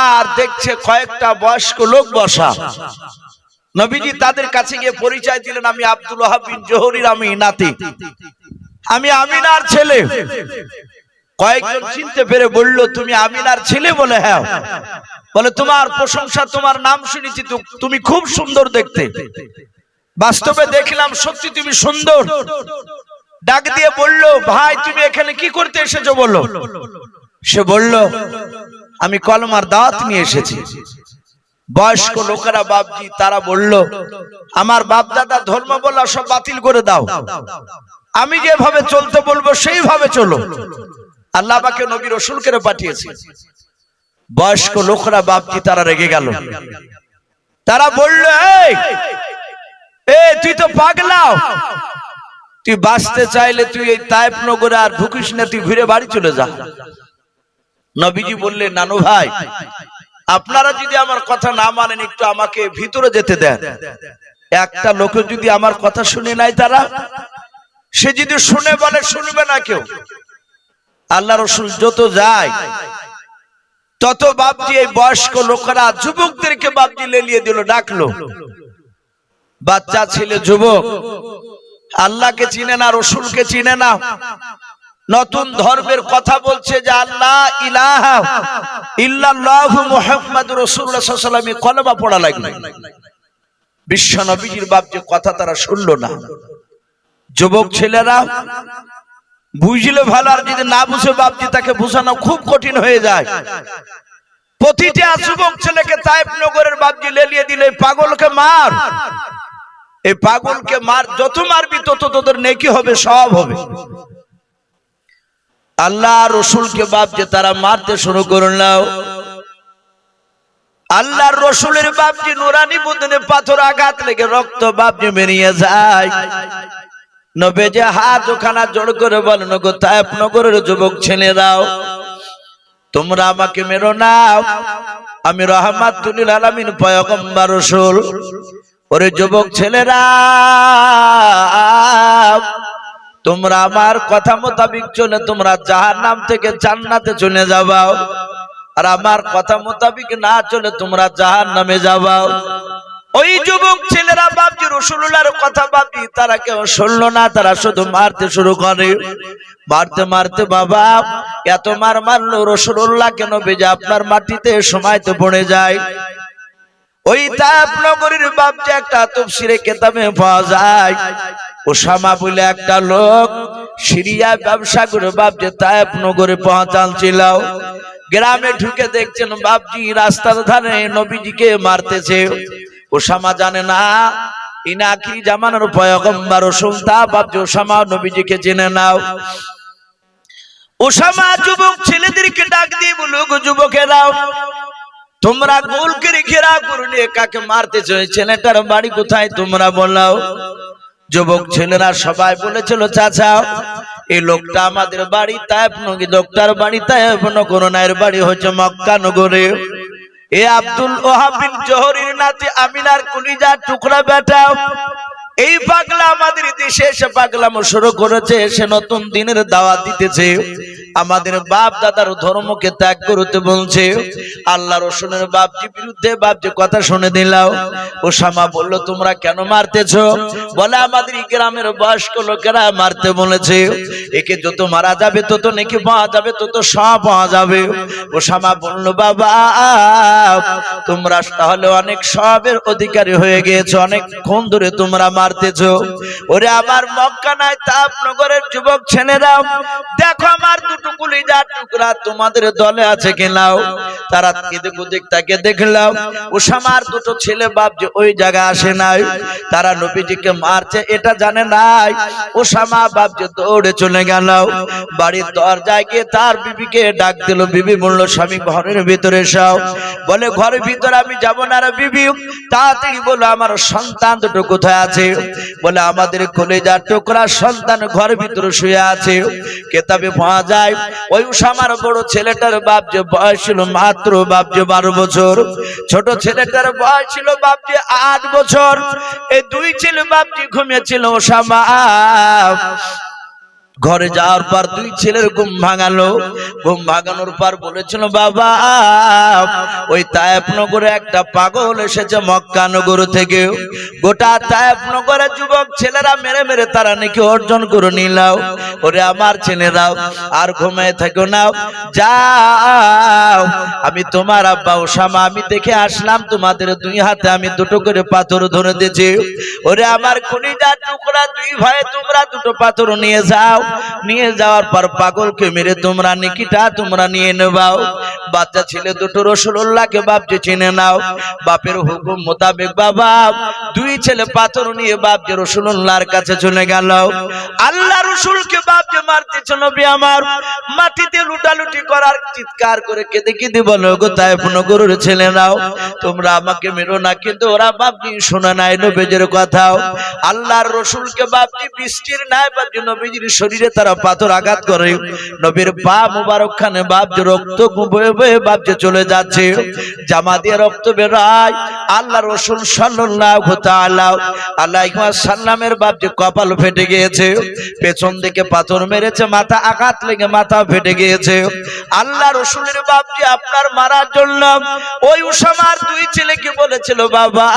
A: আর দেখছে কয়েকটা বয়স্ক লোক বসা। নবীজি তাদের কাছে গিয়ে পরিচয় দিলেন, আমি আব্দুল ওয়াহাব বিন জোহরির আমি নাতি, আমি আমিনার ছেলে। কয়েকজন চিনতে পেরে বলল, তুমি আমিনার ছেলে? বলে হ্যাঁ। বলে তোমার প্রশংসা, তোমার নাম শুনেছি, তুমি খুব সুন্দর দেখতে। বাস্তবে দেখলাম সত্যি তুমি সুন্দর। ডাক দিয়ে বলল, ভাই তুমি এখানে কি করতে এসেছো বলো। সে বলল, আমি কলেমার দাওয়াত নিয়ে এসেছি। বয়স্ক লোকেরা বাপজি তারা বলল, আমার বাপ দাদা ধর্ম বলা সব বাতিল করে দাও, আমি যেভাবে চলতে বলবো সেইভাবে চলো। আল্লাহ পাক নবী রাসূলকে পাঠিয়েছে। বয়স্ক লোকেরা বাপজি তারা রেগে গেল। তারা বলল, এই তুই তো পাগলা, তুই বাঁচতে চাইলে তুই এই তায়েফ নগরে আর ঢুকিস না, তুই ঘুরে বাড়ি চলে যা। নবীজি বললেন, নানু ভাই আপনারা যদি আমার কথা না মানেন একটু আমাকে ভিতরে যেতে দেন। একটা লোক যদি আমার কথা শুনে নাই, তারা সে যদি শুনে বলে শুনবে না কেউ। আল্লাহ রাসূল যত যায় তত বাপজি এই বয়স্ক লোকেরা যুবকদেরকে বাপজি লেলিয়ে দিল, ডাকলো। বাচ্চা ছেলে যুবক আল্লাহকে চিনে না, রসুলকে চিনে না, নতুন ধর্মের কথা বলছে যে আল্লাহ ইলাহা ইল্লাল্লাহু মুহাম্মাদুর রাসূলুল্লাহ সাল্লাল্লাহু আলাইহি ওয়াসাল্লাম কলেমা পড়া লাগলো। বিশ্ব নবীজির বাপজি কথা তারা শুনলো না। যুবক ছেলেরা বুঝলে ভালো, আর যদি না বুঝে বাপজি তাকে বোঝানো খুব কঠিন হয়ে যায়। প্রতিটা যুবক ছেলেকে তায়েফ নগরের বাপজি লেলিয়ে দিলে পাগলকে মার, এই পাগলকে মার, যত মারবি তত তোদের নেকি হবে, সব হবে। আল্লাহ রসুলকে বাপজি তারা মারতে শুরু করলো। আল্লাহর রসুলের বাপজি নুরানি বদনে পাথর আঘাত লেগে রক্ত বাপজি বেরিয়ে যায়। নবীজি হাত ওখানা জোড় করে বলেন, গো তায়েফ নগরের যুবক ছেলেরাও, তোমরা আমাকে মেরো না, আমি রাহমাতুল লিল আলামিন পয়গম্বর রাসূল। ওরে যুবক ছেলেরা, তোমরা আমার কথা মোতাবিক চলে তোমরা জাহান্নাম থেকে জান্নাতে চলে যাবা, আর আমার কথা মোতাবিক না চলে তোমরা জাহান্নামে যাবা। ওই যুবক ছেলেরা বাপজি রাসূলুল্লাহর কথা বাপজি তারা কেউ শুনলো না, তারা শুধু মারতে শুরু করে। মারতে মারতে বাবা এত মার মারলো রাসূলুল্লাহ কেন বেজে আপনার মাটিতে সময়তে পড়ে যায়। ওই তায়েফ নগরীর বাপজি একটা তাফসীরে কিতাবে পাওয়া যায়, ওসামা বলে একটা লোক সিরিয়া ব্যবসা করে বাপজি তায়েফ নগরে পৌঁছাল। গ্রামে ঢুকে দেখছেন বাপজি রাস্তার ধারে নবীজিকে মারতেছে। ওসামা জানে না ইনি আখিরি জামানার পয়গম্বর রাসূল, তা বাপজি ওসামা নবীজিকে জেনে নাও। ওসামা যুবক ছেলেদেরকে ডাক দিয়ে বলল, গো যুবকেরাও, তোমরা গোল করে ঘেরা করলে কাকে মারতেছ, ছেলেটার বাড়ি কোথায় তোমরা বলাও। যুবক ছেলেরা সবাই বলেছিল, চাচা এই লোকটা আমাদের বাড়ি তায়েফ নগরী, লোকটার বাড়ি তায়েফ নগর না, এর বাড়ি হচ্ছে মক্কা নগরে। এ আব্দুল ওহাব বিন জোহরের নাতি আমিনার কলিজার টুকরা বেটা, এই পাগলা আমাদের দেশে এসে পাগলামো শুরু করেছে, সে নতুন দিনের দাওয়াত দিতেছে, আমাদের বাপ দাদার ধর্মকে ত্যাগ করতে বলছে। আল্লাহ রসুলের বাপজির বিরুদ্ধে বাপজি কথা শুনে দিলাও। ওসামা বলল, তোমরা কেন মারতেছো? বলে আমাদের গ্রামের বয়স্ক লোকেরা মারতে বলেছে, একে যত মারা যাবে তত নেকি পাওয়া যাবে, তত সব পাওয়া যাবে। ওসামা বলল, বাবা তোমরা তাহলে অনেক সবের অধিকারী হয়ে গিয়েছো, অনেকক্ষণ ধরে তোমরা মারতেছো। ওরে আমার মক্কা নাই তায়েফ নগরের যুবক ছেলেরা, দেখো আমার দুটো কলিজার টুকরা তোমাদের দলে আছে কিনাও। তারা এদিক ওদিক তাকে দেখলাম, ওসামার দুটো ছেলে বাপজি ওই জায়গায় আসে নাই, তারা নবীজিকে মারছে এটা জানে নাই। ওসামা বাপজি দৌড়ে চলে গেল, বাড়ির দরজায় গিয়ে তার বিবিকে ডাক দিল। বিবি বলল, স্বামী ঘরের ভিতরে এসো। বলে ঘরের ভিতরে আমি যাব না রে বিবি, তাড়াতাড়ি বলো আমার সন্তান দুটো কোথায় আছে? বলে আমাদের কলিজার টুকরা সন্তান ঘরের ভিতরে শুয়ে আছে। কিতাবে পাওয়া যায় ওই ওসামার বড় ছেলেটার বাপজি বয়স ছিল মাত্র বাপজি 12 বছর, ছোট ছেলেটার বয়স ছিল বাপজি 8 বছর। এই দুই ছেলে বাপজি ঘুমিয়েছিল। ওসামা ঘরে যাওয়ার পর দুই ছেলের ঘুম ভাঙালো। ঘুম ভাঙানোর পর বলেছিল, বাবা ওই তায়েফ নগরে একটা পাগল এসেছে মক্কা নগর থেকে, গোটা তায়েফ নগরের যুবক ছেলেরা মেরে মেরে তারা নাকি অর্জন করে নিলাও। ওরে আমার ছেলেরাও আর ঘুমিয়ে থাকো না, যাও আমি তোমার আব্বা ওসামা আমি দেখে আসলাম, তোমাদের দুই হাতে আমি দুটো করে পাথর ধরে দিয়েছি। ওরে আমার কলিজার টুকরা দুই ভাই, তোমরা দুটো পাথর নিয়ে যাও, নিয়ে যাওয়ার পর পাগলকে মেরে তোমরা নিকিটা তোমরা নিয়ে নেবাও। বাচ্চা ছেলে দুটো রাসূলুল্লাহকে বাপজি চিনে নাও। বাপের হুকুম মোতাবেক বাবা দুই ছেলে পাথর নিয়ে বাপজি রাসূলুল্লাহর কাছে চলে গেল। আল্লাহ রাসূলকে বাপজি মারতেছে, নবী আমার মাটিতে লুটালুটি করার চিৎকার করে কেঁদে কেঁদে বলো, গো তায়েফ নগরের ছেলেরাও তোমরা আমাকে মেরো না। কিন্তু ওরা বাপজি শোনা নাই নবীজির কথাও। আল্লাহর রাসূলকে বাপজি বৃষ্টির নাই বাপজি নবীজির শরীর শরীরে তারা পাথর আঘাত করে। নবীর পা মুবারক খানে বাপ যে রক্ত বয়ে বয়ে বাপ যে চলে যাচ্ছে, জামা দিয়ে রক্ত বেরায়। আল্লাহ রাসূল সাল্লাল্লাহু তাআলা আলাইহি ওয়াসাল্লামের বাপ যে কপাল ফেটে গিয়েছে, পেছন দিকে পাথর মেরেছে, মাথা আঘাত লেগে মাথা ফেটে গিয়েছে। আল্লাহ রাসূলের বাপ যে আপনার মারার জন্য ওই উসামার দুই ছেলেকে বলেছিল, বাবা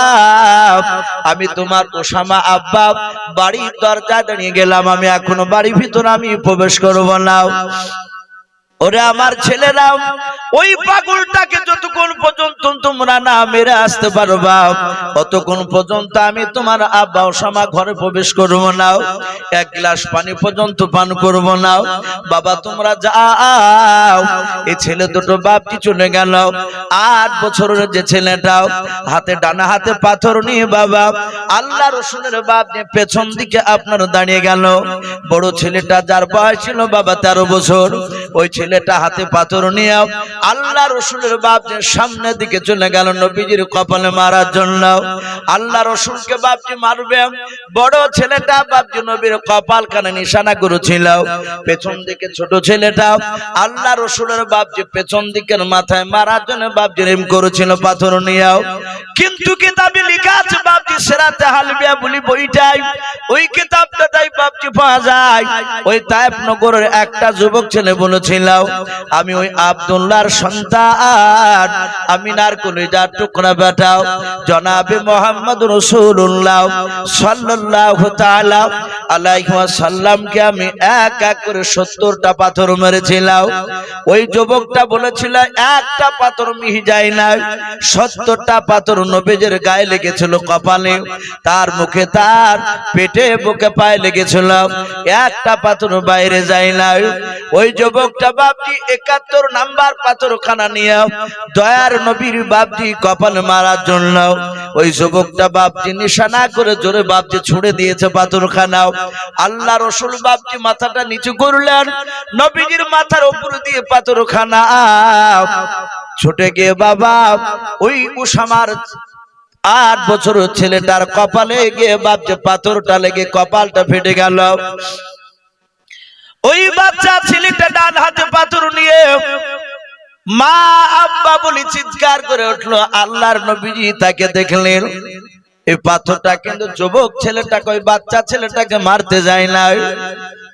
A: আমি তোমার উসামা আব্বা বাড়ির দরজা দাঁড়িয়ে গেলাম, আমি এখনো বাড়ির ভিতরে আমি প্রবেশ করব না। ওরে আমার ছেলেরা, ওই পাগলটাকে যতক্ষণ পর্যন্ত তোমরা না মেরে আসতে পারবা ততক্ষণ পর্যন্ত আমি তোমার আব্বা ওসামা ঘরে প্রবেশ করব না, এক গ্লাস পানি পর্যন্ত পান করব না। বাবা তোমরা যাও। এই ছেলে দুটো বাপটি চলে গেল। 8 বছরের যে ছেলেটাও হাতে ডানা হাতে পাথর নিয়ে বাবা আল্লাহ রাসূলের বাপ নিয়ে পেছন দিকে আপনার দাঁড়িয়ে গেল। বড় ছেলেটা যার বয়স ছিল বাবা 13 বছর, ওই ছেলেটা হাতে পাথর নিয়ে আল্লাহ রাসূলের বাপ যে সামনের দিকে চলে গেল নবীজির কপালে মারার জন্য। আল্লাহ রাসূলকে বাপজি মারবে, বড় ছেলেটা বাপজি নবীর কপাল কানে নিশানা করেছিল। পেছন দিকে ছোট ছেলেটা আল্লাহ রাসূলের বাপজি পেছন দিকের মাথায় মারার জন্য বাপজি রেম করেছিল পাথর নিয়ে। কিন্তু কিতাবে লেখা আছে বাপজি সিরাতে হালবিয়া বলি বইটাই, ওই কিতাবটা তাই বাপজি পাওয়া যায়। ওই তায়েফ নগরের একটা যুবক ছেলে বলেছিল, আমি ওই আব্দুল্লাহর সন্তান, আমিনার কলিজার টুকরা বেটা জনাবে মুহাম্মদ রাসূলুল্লাহ সাল্লাল্লাহু তাআলা আলাইহি ওয়াসাল্লামকে আমি এক এক করে 70টা পাথর মেরেছিলাম। ওই যুবকটা বলেছিল একটা পাথর মিহি যায় না, 70টা পাথর নবীজির গায়ে লেগেছিল, কপালে, তার মুখে, তার পেটে, বুকে, পায়ে লেগেছিল, একটা পাথর বাইরে যায় না। ওই যুবকটা বাপজি 71 নাম্বার পাথরখানা নিয়ে দয়ার নবীর বাপজি কপালে মারার জন্য ওই যুবকটা বাপজি নিশানা করে জোরে বাপজি ছুড়ে দিয়েছে পাথরখানা। আল্লাহ রাসূল বাপজি মাথাটা নিচু করলেন, নবীজির মাথার উপর দিয়ে পাথরখানা ছুটে গিয়ে বাবা ওই উসামার 8 বছরের ছেলেটার কপালে গিয়ে বাপজি পাথরটা লেগে কপালটা ফেটে গেল। ওই বাচ্চা ছেলেটা ডান হাতে পাথর নিয়ে মা আব্বা বলে চিৎকার করে উঠলো। আল্লাহর নবীজি তাকে দেখলেন। এই পাথরটা কিন্তু যুবক ছেলেটাকে, ওই বাচ্চা ছেলেটাকে মারতে যায় না,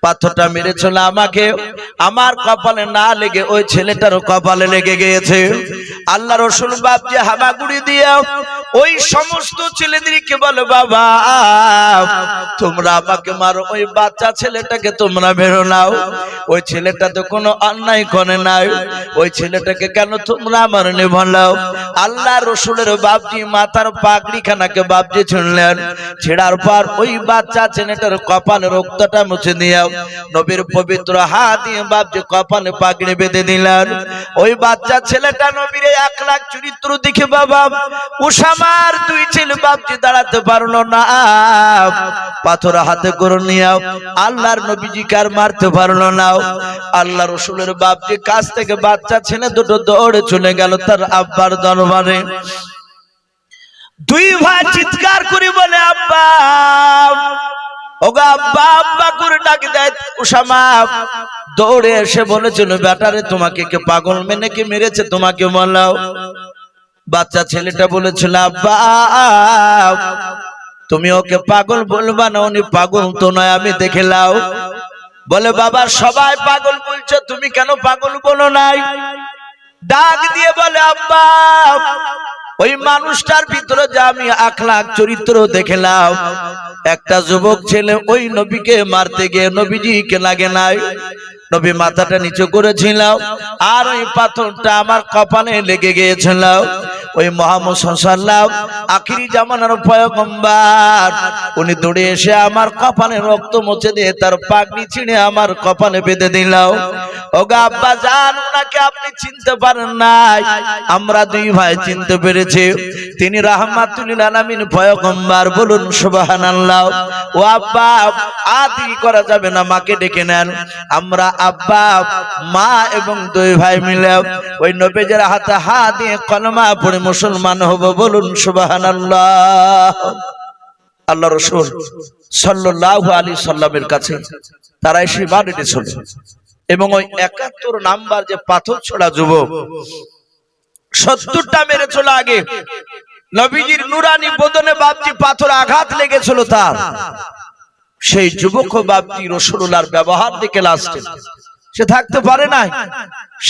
A: পাথরটা মেরেছিল আমাকে, আমার কপালে না লেগে ওই ছেলেটারও কপালে লেগে গিয়েছে। আল্লাহ রাসূল বাপজি হামাগুড়ি দিয়ে ওই সমস্ত ছেলেদেরকে বলে, বাবা তোমরা আমাকে মারো, ওই বাচ্চা ছেলেটাকে তোমরা বেরো নাও, ওই ছেলেটা তো কোনো অন্যায় করে নাই, ওই ছেলেটাকে কেন তোমরা আমার বলাও। আল্লাহ রাসূলের বাপজি মাথার পাগড়ি খানাকে বাপজি ছুঁড়লেন, ছেড়ার পর ওই বাচ্চা ছেলেটার কপালে রক্তটা মুছে দিয়ে নবীর পবিত্র হাত দিয়ে বাপজি কপালে পাগড়ি বেঁধে দিলেন। ওই বাচ্চা ছেলেটা নবীর আখলাক চরিত্র দেখে বাবা উসামার দুই ছেলে বাপজি দাঁড়াতে পারলো না, পাথর হাতে করে নিয়ে আল্লাহর নবীজিকে আর মারতে পারলো না। আল্লাহ রাসূলের বাপজি কাছ থেকে বাচ্চা ছেলে দুটো দৌড়ে চলে গেল তার আব্বার দরবারে। দুই ভাই চিৎকার করে বলে, আব্বা ওগো আব্বা, আব্বা করে ডাকে দেয়। উসামা দৌড়ে এসে বলেছিল, বেটারে তোমাকে কে পাগল মেনে কে মেরেছে তোমাকে বলো। বাচ্চা ছেলেটা বলেছিল, আব্বা তুমি ওকে পাগল বলবা না, উনি পাগল তো নয়, আমি দেখে লাও। বলে, বাবা সবাই পাগল বলছো, তুমি কেন পাগল বলো নাই? ডাক দিয়ে বলে, আব্বা ওই মানুষটার ভিতরে যে আমি আখলাক চরিত্র দেখলাম, একটা যুবক ছেলে ওই নবীকে মারতে গিয়ে নবীজিকে লাগে নাই, নবী মাথাটা নিচু করেছিল আর ওই পাথরটা আমার কপালে লেগে গিয়েছিল। ওই মুহাম্মদ সাল্লাল্লাহু আখিরি জামানার পয়গম্বর উনি দৌড়ে এসে আমার কপালে রক্ত মুছে দিয়ে তার পাগড়ি ছিঁড়ে আমার কপালে বেঁধে দিল। ওগো আব্বা জান, ওনাকে আপনি চিনতে পারেন নাই, আমরা দুই ভাই চিনতে পেরেছি, তিনি রাহমাতুল লিল আলামিন পয়গম্বর, বলুন সুবহানাল্লাহ। ও আব্বা আদি করা যাবে না, মাকে ডেকে নেন। আমরা আব্বা মা এবং দুই ভাই মিলে ওই নবীজির হাতে হাত দিয়ে কলমা পড়ে মুসলমান হব, বলুন সুবহানাল্লাহ। আল্লাহ রাসূল সাল্লাল্লাহু আলাইহি সাল্লামের কাছে তারা এসে ইমান এনেছিল এবং ওই ৭১ নাম্বার যে পাথর ছোড়া যুবক ৭০টা মেরেছিল আগে নবীজির নুরানি বদনে বাপজি পাথর আঘাত লেগেছিল তার সেই যুবক বাপজি রাসূলুল্লাহর ব্যবহার দেখে লাস্টে সে থাকতে পারে না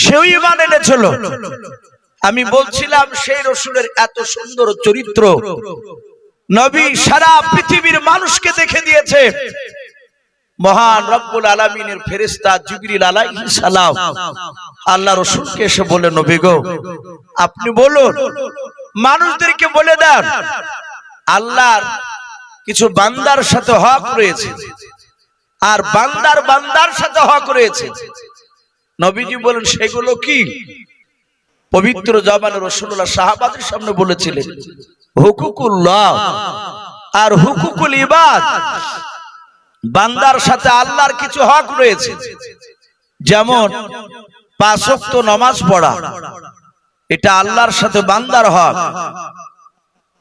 A: সেও ঈমান এনেছিল আমি বলছিলাম সেই রাসূলের এত সুন্দর চরিত্র নবী সারা পৃথিবীর মানুষকে দেখে দিয়েছে মহান রব্বুল আলামিনের ফেরেশতা জিবরিল আলাইহিস সালাম আল্লাহ রাসূলকে এসে বলে নবী গো আপনি বলুন মানুষদেরকে বলে দেন আল্লাহর কিছু বান্দার সাথে হক রয়েছে আর বান্দার সাথে হক রয়েছে নবীজি বলেন সেগুলো কি পবিত্র জবানে রাসূলুল্লাহ সাহাবাদের সামনে বলেছিলেন হুকুকুল্লাহ আর হুকুকুল ইবাদ বান্দার সাথে আল্লাহর কিছু হক রয়েছে যেমন ৫ ওয়াক্ত নামাজ পড়া এটা আল্লাহর সাথে বান্দার হক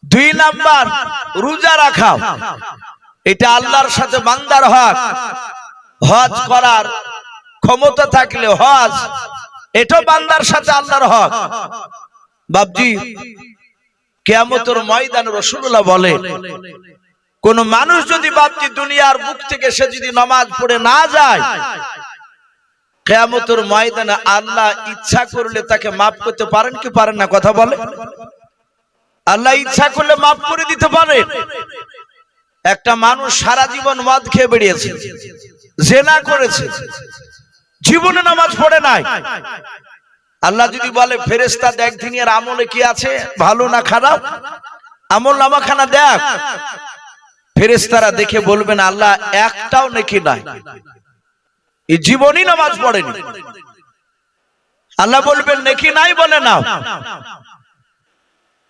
A: ২ নাম্বার রোজা রাখা এটা আল্লাহর সাথে বান্দার হক হজ করার ক্ষমতা থাকলে হজ এটা বান্দার সাথে আল্লাহর হক বাপজি কিয়ামতের ময়দানে রাসূলুল্লাহ বলে কোন মানুষ যদি বাপজি দুনিয়ার বুক থেকে সে যদি নামাজ পড়ে না যায় কিয়ামতের ময়দানে আল্লাহ ইচ্ছা করলে তাকে maaf করতে পারেন কি পারেন না কথা বলে আল্লাহ ইচ্ছা করলে maaf করে দিতে পারে একটা মানুষ সারা জীবন মদ খেয়ে বেরিয়েছে জিনা করেছে জীবনে নামাজ পড়ে নাই আল্লাহ যদি বলে ফেরেশতা দেখ দিনের আমলে কি আছে ভালো না খারাপ আমল নামাখানা দেখ ফেরেশতারা দেখে বলবেন আল্লাহ একটাও নেকি নাই এই জীবনই নামাজ পড়েনি আল্লাহ বলবেন নেকি নাই বলে না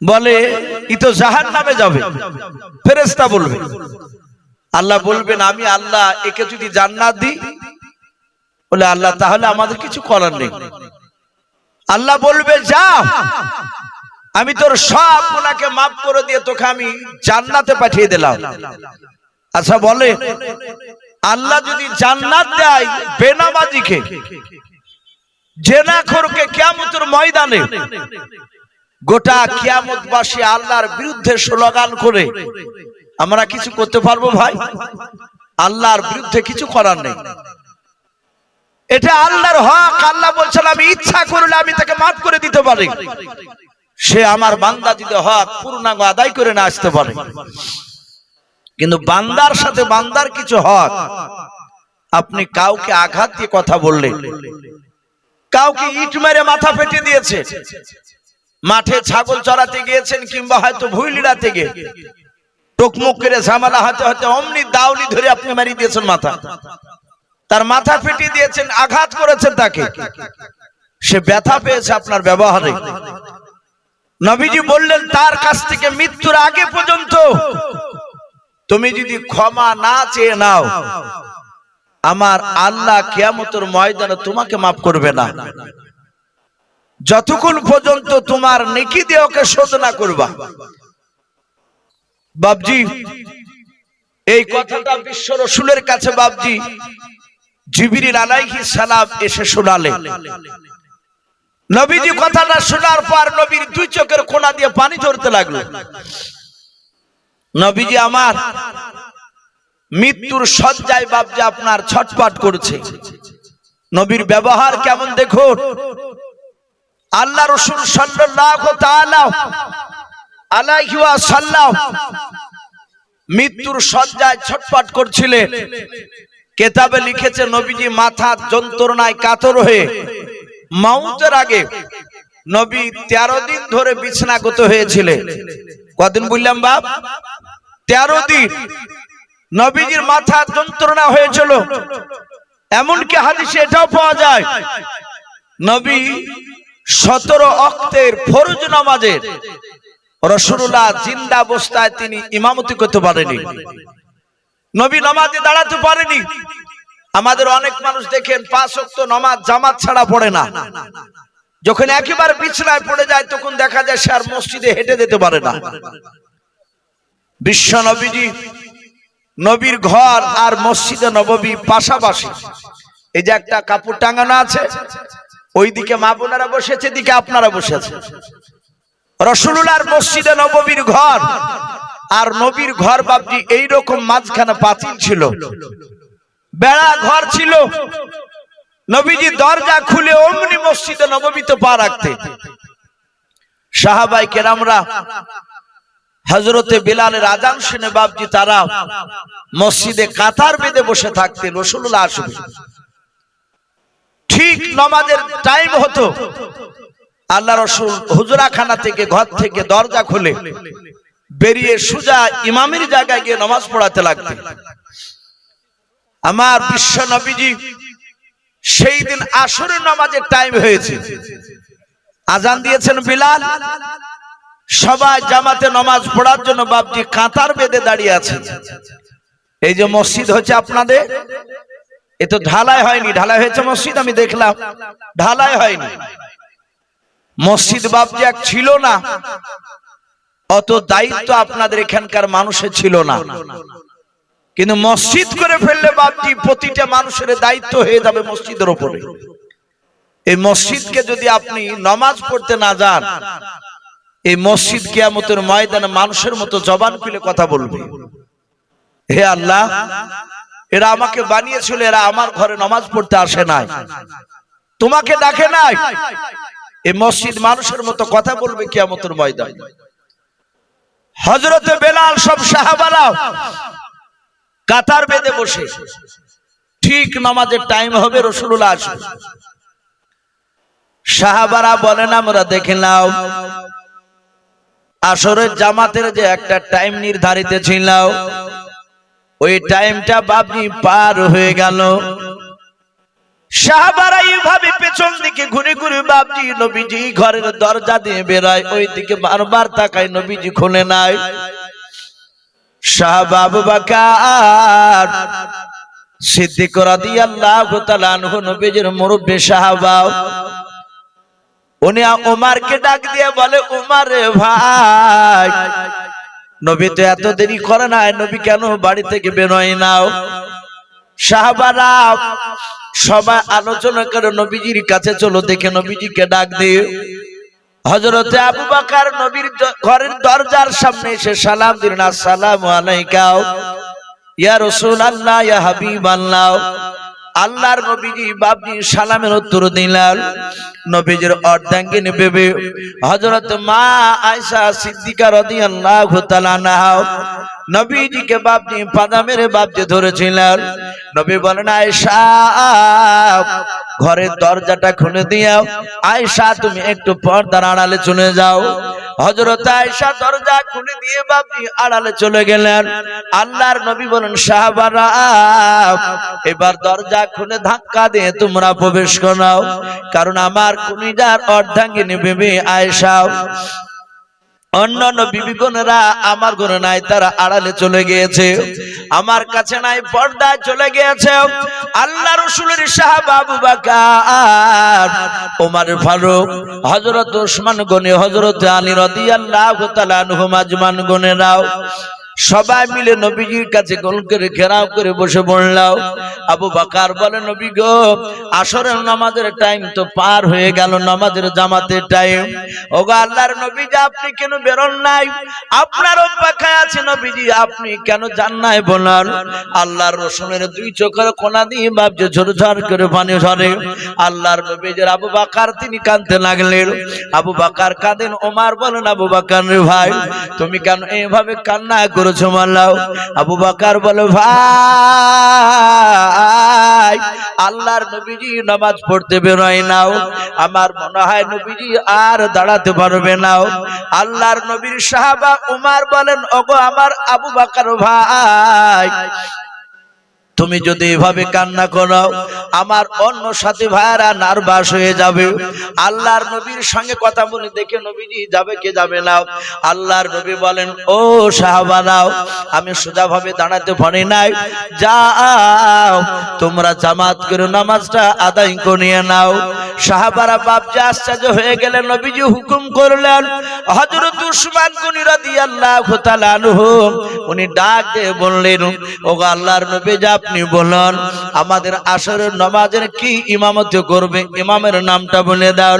A: বলে ই তো জাহান্নামে যাবে ফেরেশতা বলবে আল্লাহ বলবেন আমি আল্লাহ একে যদি জান্নাত দিই বলে আল্লাহ তাহলে আমাদের কিছু করার নেই আল্লাহ বলবে যা আমি তোর সব গুনাহকে maaf করে দিয়ে তোকে আমি জান্নাতে পাঠিয়ে দিলাম আচ্ছা বলে আল্লাহ যদি জান্নাত দেয় বেনামাজিকে জিনাখোরকে কিয়ামতের ময়দানে গোটা কিয়ামতবাসী আল্লাহর বিরুদ্ধে স্লোগান করে আমরা কিছু করতে পারবো ভাই আল্লাহর বিরুদ্ধে কিছু করার নেই এটা আল্লাহর হক আল্লাহ বলছেন আমি ইচ্ছা করলে আমি তাকে maaf করে দিতে পারি সে আমার বান্দা যদি হক পূর্ণাঙ্গ আদায় করে না আসতে পারে কিন্তু বান্দার সাথে বান্দার কিছু হক আপনি কাউকে আঘাত দিয়ে কথা বললেন কাউকে ইট মেরে মাথা ফেটে দিয়েছে মাঠে ছাগল চড়াতে গিয়েছেন কিংবা হয়তো ভুইলিড়াতে গিয়ে টুকমুক করে ঝামেলা হতে অমনি দাউনি ধরে আপনি মারি দিয়েছেন মাথা তার মাথা ফেটে দিয়েছেন আঘাত করেছেন তাকে সে ব্যথা পেয়েছে আপনার ব্যবহারে নবীজি বললেন তার কাছ থেকে মৃত্যুর আগে পর্যন্ত তুমি যদি ক্ষমা না চেয়ে নাও আমার আল্লাহ কিয়ামতের ময়দানে তোমাকে maaf করবে না যতক্ষণ পর্যন্ত তোমার নেকি দিয়ে ওকে শোধ না করবা বাপজি এই কথাটা বিশ্ব রাসূলের কাছে বাপজি জিবরিল আলাইহিস সালাম এসে শোনালেন নবীজি কথাটা শোনার পর নবীর দুই চোখের কোণা দিয়ে পানি ঝরতে লাগলো নবীজি আমার মৃত্যুর শয্যায় বাপজি আপনার ছটফট করছে নবীর ব্যবহার কেমন দেখুন আল্লাহ রাসূল সাল্লাল্লাহু তাআলা আলাইহি ওয়াসাল্লাম মৃত্যুর শয্যায় ছটফট করছিলেন কিতাবে লিখেছে নবীজি মাথা যন্ত্রণায় কাতর হয়ে মওতের আগে নবী 13 দিন ধরে বিছানাগত হয়েছিলেন কদিন বললাম বাপ 13 দিন নবীজির মাথা যন্ত্রণা হয়েছিল এমনকি হাদিসে এটাও পাওয়া যায় নবী 17 ওয়াক্তের ফরজ নামাজের রাসূলুল্লাহ জিন্দা অবস্থায় তিনি ইমামতি করতে পারেনি নবী নামাজে দাঁড়াতে পারেনি আমাদের অনেক মানুষ দেখেন 5 ওয়াক্ত নামাজ জামাত ছাড়া পড়ে না যখন একেবারে বিছানায় পড়ে যায় তখন দেখা যায় সে আর মসজিদে হেঁটে যেতে পারে না বিশ্ব নবীজি নবীর ঘর আর মসজিদে নববী পাশাপাশি। এই যে একটা কাপড় টাঙানো আছে, ওইদিকে মা বোনেরা বসেছে, দিকে আপনারা বসেছে। রাসূলুল্লাহর মসজিদে নববীর ঘর আর নবীর ঘর বাপজি এইরকম মাঝখানে পাঁচিল ছিল, বেড়া ঘর ছিল। নবীজি দরজা খুলে অমনি মসজিদে নববীতে পা রাখতে সাহাবায়ে কেরামরা হযরতে বিলালের আযান শুনে বাপজি তারা মসজিদে কাতার বেঁধে বসে থাকতেন। রাসূলুল্লাহ আসবে, ঠিক নামাজের টাইম হতো, আল্লাহ রাসূল হুজরাখানা থেকে ঘর থেকে দরজা খুলে বেরিয়ে সোজা ইমামের জায়গায় গিয়ে নামাজ পড়াতে লাগতেন। আমার বিশ্ব নবীজি সেই দিন আসরের নামাজের টাইম হয়েছে, আযান দিয়েছেন বিলাল, সবাই জামাতে নামাজ পড়ার জন্য বাপজি কাতার বেঁধে দাঁড়িয়ে আছে। এই যে মসজিদ হচ্ছে আপনাদের, এ তো ঢালাই হয়নি, ঢালাই হয়েছে মসজিদ আমি দেখলাম, ঢালাই হয়নি। মসজিদ বাপজি এক ছিল না, অত দায়িত্ব আপনাদের এখানকার মানুষের ছিল না, কিন্তু মসজিদ করে ফেললে বাপজি প্রতিটা মানুষের দায়িত্ব হয়ে যাবে মসজিদের উপরে। এই মসজিদকে যদি আপনি নামাজ পড়তে না যান, এই মসজিদ কিয়ামতের ময়দানে মানুষের মতো জবান খুলে কথা বলবে, হে আল্লাহ এরা আমাকে বানিয়েছিল, এরা আমার ঘরে নামাজ পড়তে আসে নাই, তোমাকে ডাকে নাই। এই মসজিদ মানুষের মতো কথা বলবে কিয়ামতের ময়দানে। হযরতে বেলাল সব সাহাবারা কাতার বেঁধে বসে, ঠিক নামাজের টাইম হবে, রাসূলুল্লাহ আসবে। সাহাবারা বলেন আমরা দেখে নাও, আসরের জামাতের যে একটা টাইম নির্ধারিত ছিল, ওই টাইমটা বাপজি পার হয়ে গেল। সাহাবারা এইভাবে পেছন দিকে ঘুরে ঘুরে বাপজি নবীজি ঘরের দরজা দিয়ে বেরোয়, ওই দিকে বারবার তাকায়, নবীজি খুলে নাই। সাহাবা আবু বকর সিদ্দিক রাদিয়াল্লাহু তাআলা আনহু, নবীজির মুরব্বি সাহাবা, উনি ওমরকে ডাক দিয়ে বলে, ওমর রে ভাই, নবী তো এত দেরি করে না, নবী কেন বাড়ি থেকে বের হয় নাও? সাহাবারা সবাই আলোচনা করে নবীজির কাছে চলো, দেখে নবীজিকে ডাক দিয়ে হযরতে আবু বকর নবীর ঘরের দরজার সামনে এসে সালাম দিলেন, আসসালামু আলাইকা ইয়া রাসূলুল্লাহ ইয়া হাবিবাল্লাহ। আল্লাহর নবীজি বাপজি সালামের উত্তর দিলেন। নবীজির অর্ধাঙ্গিনী বেবি হযরত মা আয়েশা সিদ্দিকা রাদিয়াল্লাহু তাআলা আনহা নবীজিকে বাপজি পাদা মেরে বাপজি ধরেছিলেন। নবী বলেন, আয়েশা ঘরের দরজাটা খুলে দিও, আয়েশা তুমি একটু পর্দার আড়ালে চলে যাও। হযরত আয়েশা দরজা খুলে দিয়ে বাপজি আড়ালে চলে গেলেন। আল্লাহর নবী বলেন, সাহাবারা এবার দরজা খুলে ধাক্কা দিয়ে তোমরা প্রবেশ করো, কারণ আমার কলিজার অর্ধাঙ্গিনী বিবি আয়েশা, অন্যান্য বিবিগণেরা আমার ঘরে নাই, তারা আড়ালে চলে গিয়েছে, আমার কাছে নাই, পর্দায় চলে গিয়েছে। আল্লাহ রাসূলের সাহাবা আবু বকর, ওমর ফারুক, হযরত ওসমান গনি, হযরত আলী রাদিয়াল্লাহু তাআলা আনহুম আজমান গনেরাও সবাই মিলে নবীজির কাছে গোল করে ঘেরাও করে বসে পড়লাম। আবু বকর বলে, নবী গো, আসরের নামাজের টাইম তো পার হয়ে গেল, নামাজের জামাতের টাইম। ওগো আল্লাহর নবী, যে আপনি কেন বেরোন নাই? আপনার অপেক্ষায় আছে নবীজি, আপনি কেন যান নাই বলার? আল্লাহর রাসূলের দুই চোখের কোনা দিয়ে বাপজি ঝরঝর করে পানি ঝরে। আল্লাহর নবীজির আবু বকর তিনি কাঁদতে লাগলেন। আবু বকর কাঁদেন। ওমর বলেন, আবু বকর রে ভাই, তুমি কেন এইভাবে কান্না করেছো মাল্লাও? আবু বকর বলে, ভাই আল্লাহর নবীজি নামাজ পড়তে বেরোয় নাও, আমার মনে হয় নবীজি আর দাঁড়াতে পারবে না। আল্লাহর নবীর সাহাবা উমর বলেন, ওগো আমার আবু বকর ভাই, তুমি যদি এভাবে কান্না করো আমার অন্য সাথী ভাইরা নার্ভাস হয়ে যাবে। আল্লাহর নবীর সঙ্গে কথা বলে দেখে নবীজি যাবে কে যাবে না। আল্লাহর নবী বলেন, ও সাহাবারাও, আমি সোজাভাবে দাঁড়াতে পারি নাই, যাও তোমরা জামাত করে নামাজটা আদায় করিয়ে নাও। সাহাবারা বাপজি আশ্চর্য হয়ে গেলেন। নবীজি হুকুম করলেন, হযরত উসমান গনি রাদিয়াল্লাহু তাআলা আনহু উনি ডাক দিয়ে বললেন, ওগো আল্লাহর নবী, আপনি বলুন আমাদের আসরের নামাজের কি ইমামতি করবে, ইমামের নামটা বলে দাও।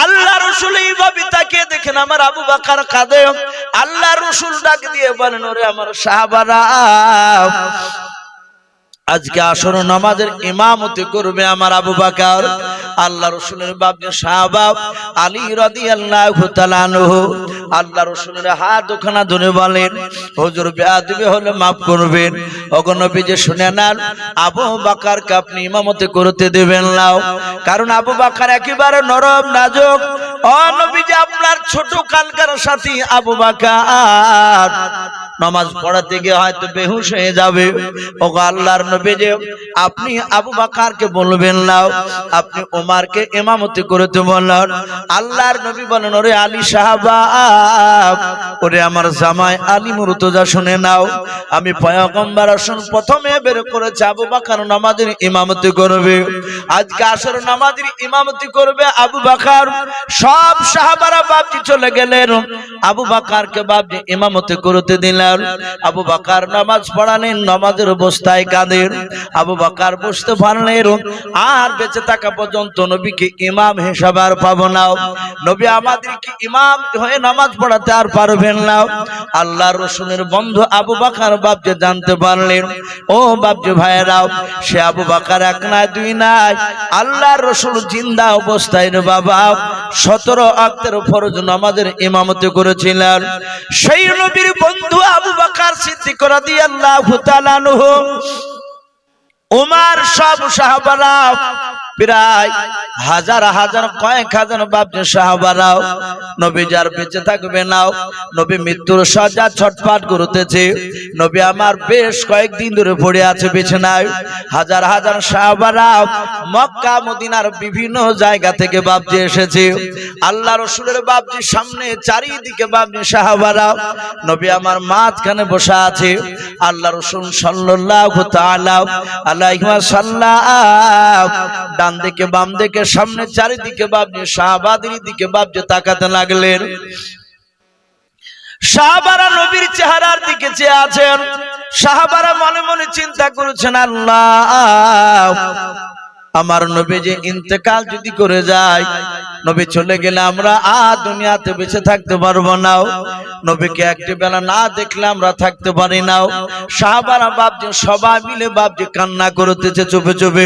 A: আল্লাহ রাসূল এইভাবে তাকিয়ে দেখেন আমার আবু বকর কাঁদে। আল্লাহ রাসূল ডাক দিয়ে বলেন, ওরে আমার সাহাবারা, আজকে আসর নামাজের ইমামতি করবে আমার আবু বকর। আল্লাহ রাসূলের বাপজি সাহাবা আলী রাদিয়াল্লাহু তাআলা আনহু আল্লাহ রাসূলের হাত দুখানা ধরে বলেন, হুজুর বেয়াদবি হলে maaf করবেন। ওগো নবীজি শুনে নেন, আবু বকরকে আপনি ইমামতি করতে দেবেন না, কারণ আবু বকর একেবারে নরম নাজুক। ও নবীজি, আপনার ছোট কালকার সাথী আবু বকর নামাজ পড়াতে গিয়ে হয়তো বেহুশ হয়ে যাবে। ওগো আল্লাহর নবীজি, আপনি আবু বকরকে বলবেন না, আপনি ওমরকে ইমামতি করতে বলেন। আল্লাহর নবী বলেন, ওরে আলী সাহাবা, ওরে আমার জামাই আলী মুর্তজা, শুনে নাও, আমি পয়গম্বর রাসূল প্রথমে বের করেছি আবু বকর নামাজের ইমামতি করবে। আজকে আসর নামাজের ইমামতি করবে আবু বকর। সব সাহাবারা বাপজি চলে গেলেন, আবু বকরকে বাপজি ইমামতি করতে দিলেন। আবু বকর নামাজ পড়ালেন, নামাজের অবস্থায় কাঁদেন। আবু বকর বুঝতে পারলেন আর বেঁচে থাকা পর্যন্ত নবীকে ইমাম হিসাবে আর পাবো না, নবী আমাদেরকে ইমাম হয়ে নামাজ পড়াতে আর পারবেন না। আল্লাহর রাসূলের বন্ধু আবু বকর বাপজি জানতে পারলেন, ও বাপজি ভাইরাও, সে আবু বকর এক নাই দুই নাই, আল্লাহর রাসূল জিন্দা অবস্থায় রে বাবা 17 ওয়াক্তের ফরজ নামাজের ইমামতি করেছিলেন। সেই নবীর বন্ধু আবু বকর সিদ্দিক রাদিয়াল্লাহু তাআলা আনহু, উমর, সব সাহাবারা, প্রায় হাজার হাজার কয়েক হাজার বাপজি সাহাবারাও নবী যার বেঁচে থাকবে না, নবী মৃত্যুর শয্যা ছটফট করতেছে। নবী আমার বেশ কয়েকদিন ধরে পড়ে আছে বিছানায়। হাজার হাজার সাহাবারাও মক্কা মদিনার বিভিন্ন জায়গা থেকে বাপজি এসেছে। আল্লাহ রাসূলের বাপজি সামনে, চারিদিকে বাপজি সাহাবারা, নবী আমার মাঝখানে বসা আছে। আল্লাহ রাসূল সাল্লাল্লাহু তাআলা আলাইহি ওয়াসাল্লাম ডান দিকে বাম দিকে সামনে চারিদিকে বাপজি সাহাবাদের দিকে বাপজি তাকাতে লাগলেন। সাহাবারা নবীর চেহারার দিকে চেয়ে আছেন। সাহাবারা মনে মনে চিন্তা করেছেন, আল্লাহ, আমার নবী যে ইন্তেকাল যদি করে যায়, নবী চলে গেলে আমরা আর দুনিয়াতে বেঁচে থাকতে পারবো না, নবীকে একটি বেলা না দেখলে আমরা থাকতে পারি না। সাহাবারা বাপজি সবাই মিলে বাপজি কান্না করতেছে, চুপে চুপে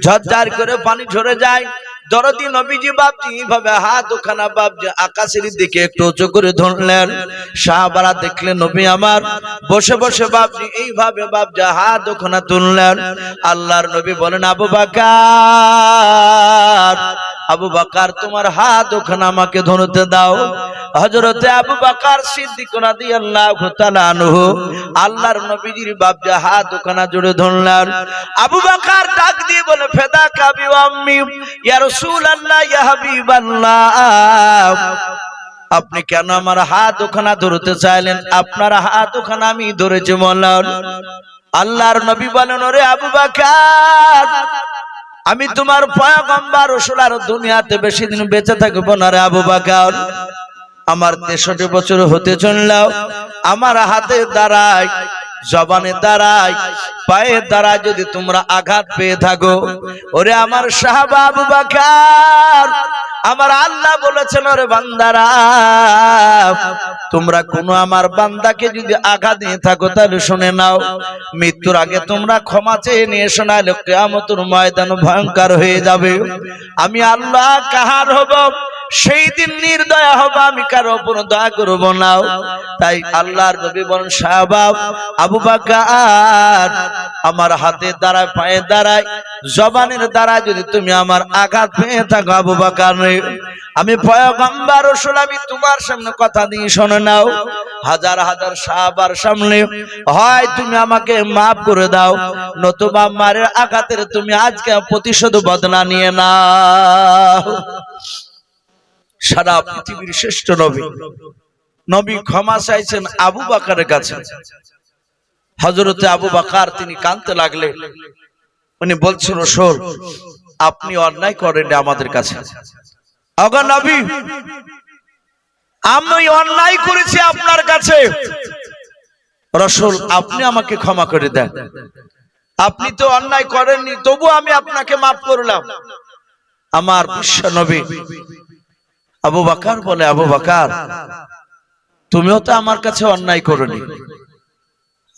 A: ঝরঝর করে পানি ঝরে যায়। দরদি নবীজি বাপজি এইভাবে হাত ওখানা বাপজি আকাশের দিকে একটু উঁচু করে ধরলেন। সাহাবারা দেখলেন নবী আমার বসে বসে বাপজি এইভাবে বাপজি হাত ওখানা তুললেন। আল্লাহর নবী বলেন, আবু বকর, আবু বকর, তোমার হাত ওখানে আমাকে ধরতে দাও। হযরতে আবু বকর সিদ্দিক রাদিয়াল্লাহু তাআলা আনহু আল্লাহর নবীজির বাপজি হাত ওখানে জুড়ে ধরলেন। আবু বকর ডাক দিয়ে বলে, ফেদাকা বি আম্মি ইয়া রাসূলুল্লাহ, ইয়া হাবিবাল্লাহ, আপনি কেন আমার হাত ওখানে ধরতে চাইলেন? আপনার হাত ওখানে আমি ধরেছি বললেন। আল্লাহর নবী বলেন, ওরে আবু বকর, আমি তোমার পয়গম্বর রাসূল, আর দুনিয়াতে বেশি দিন বেঁচে থাকবো না রে আবু বকর। আমার 63 বছর হতে চলল, আমার হাতে দাঁড়ায়, জবানে দাঁড়ায়, পায়ে দাঁড়ায় যদি তোমরা আঘাত পেয়ে থাকো, ওরে আমার সাহাবা আবু বকর, আমার আল্লাহ বলেছেন, ওরে বান্দারা, তোমরা কোন আমার বান্দাকে যদি আঘাত দিয়ে থাকো তাহলে শুনে নাও, মৃত্যুর আগে তোমরা ক্ষমা চেয়ে নিয়ে শোনালে কিয়ামতের ময়দান ভয়ঙ্কর হয়ে যাবে। আমি আল্লাহ কাহার হব, সেই দিন নির্দয়া হব, আমি কারো উপর দয়া করব না। তাই আল্লাহর নবী বলেন, সাহাবা আবু বকর, আমার হাতে দাঁড়ায়, পায়ে দাঁড়ায়, জবানের দ্বারা যদি তুমি আমার আঘাত পেয়ে থাকো আবু বকর, আমি পয়গম্বর রাসূল, আমি তোমার সামনে কথা দিয়ে শোনো নাও, হাজার হাজার সাহাবার সামনে হয় তুমি আমাকে মাফ করে দাও, নতুবা মারের আঘাতের তুমি আজকে প্রতিশোধ বদলা নিয়ে নাও। সারা পৃথিবীর শ্রেষ্ঠ নবী ক্ষমা চাইছেন আবু বকরের কাছে। হযরতে আবু বকর তিনি কাঁদতে লাগলেন, উনি বলছেন রাসূল আপনি অন্যায় করেননি আমাদের কাছে। ওগো নবী, আমি অন্যায় করেছি আপনার কাছে, রাসূল আপনি আমাকে ক্ষমা করে দেন। আপনি তো অন্যায় করেননি, তবু আমি আপনাকে মাফ করলাম। আমার বিশ্ব নবী আবু বকর বলে, আবু বকর তুমিও তো আমার কাছে অন্যায় করোনি।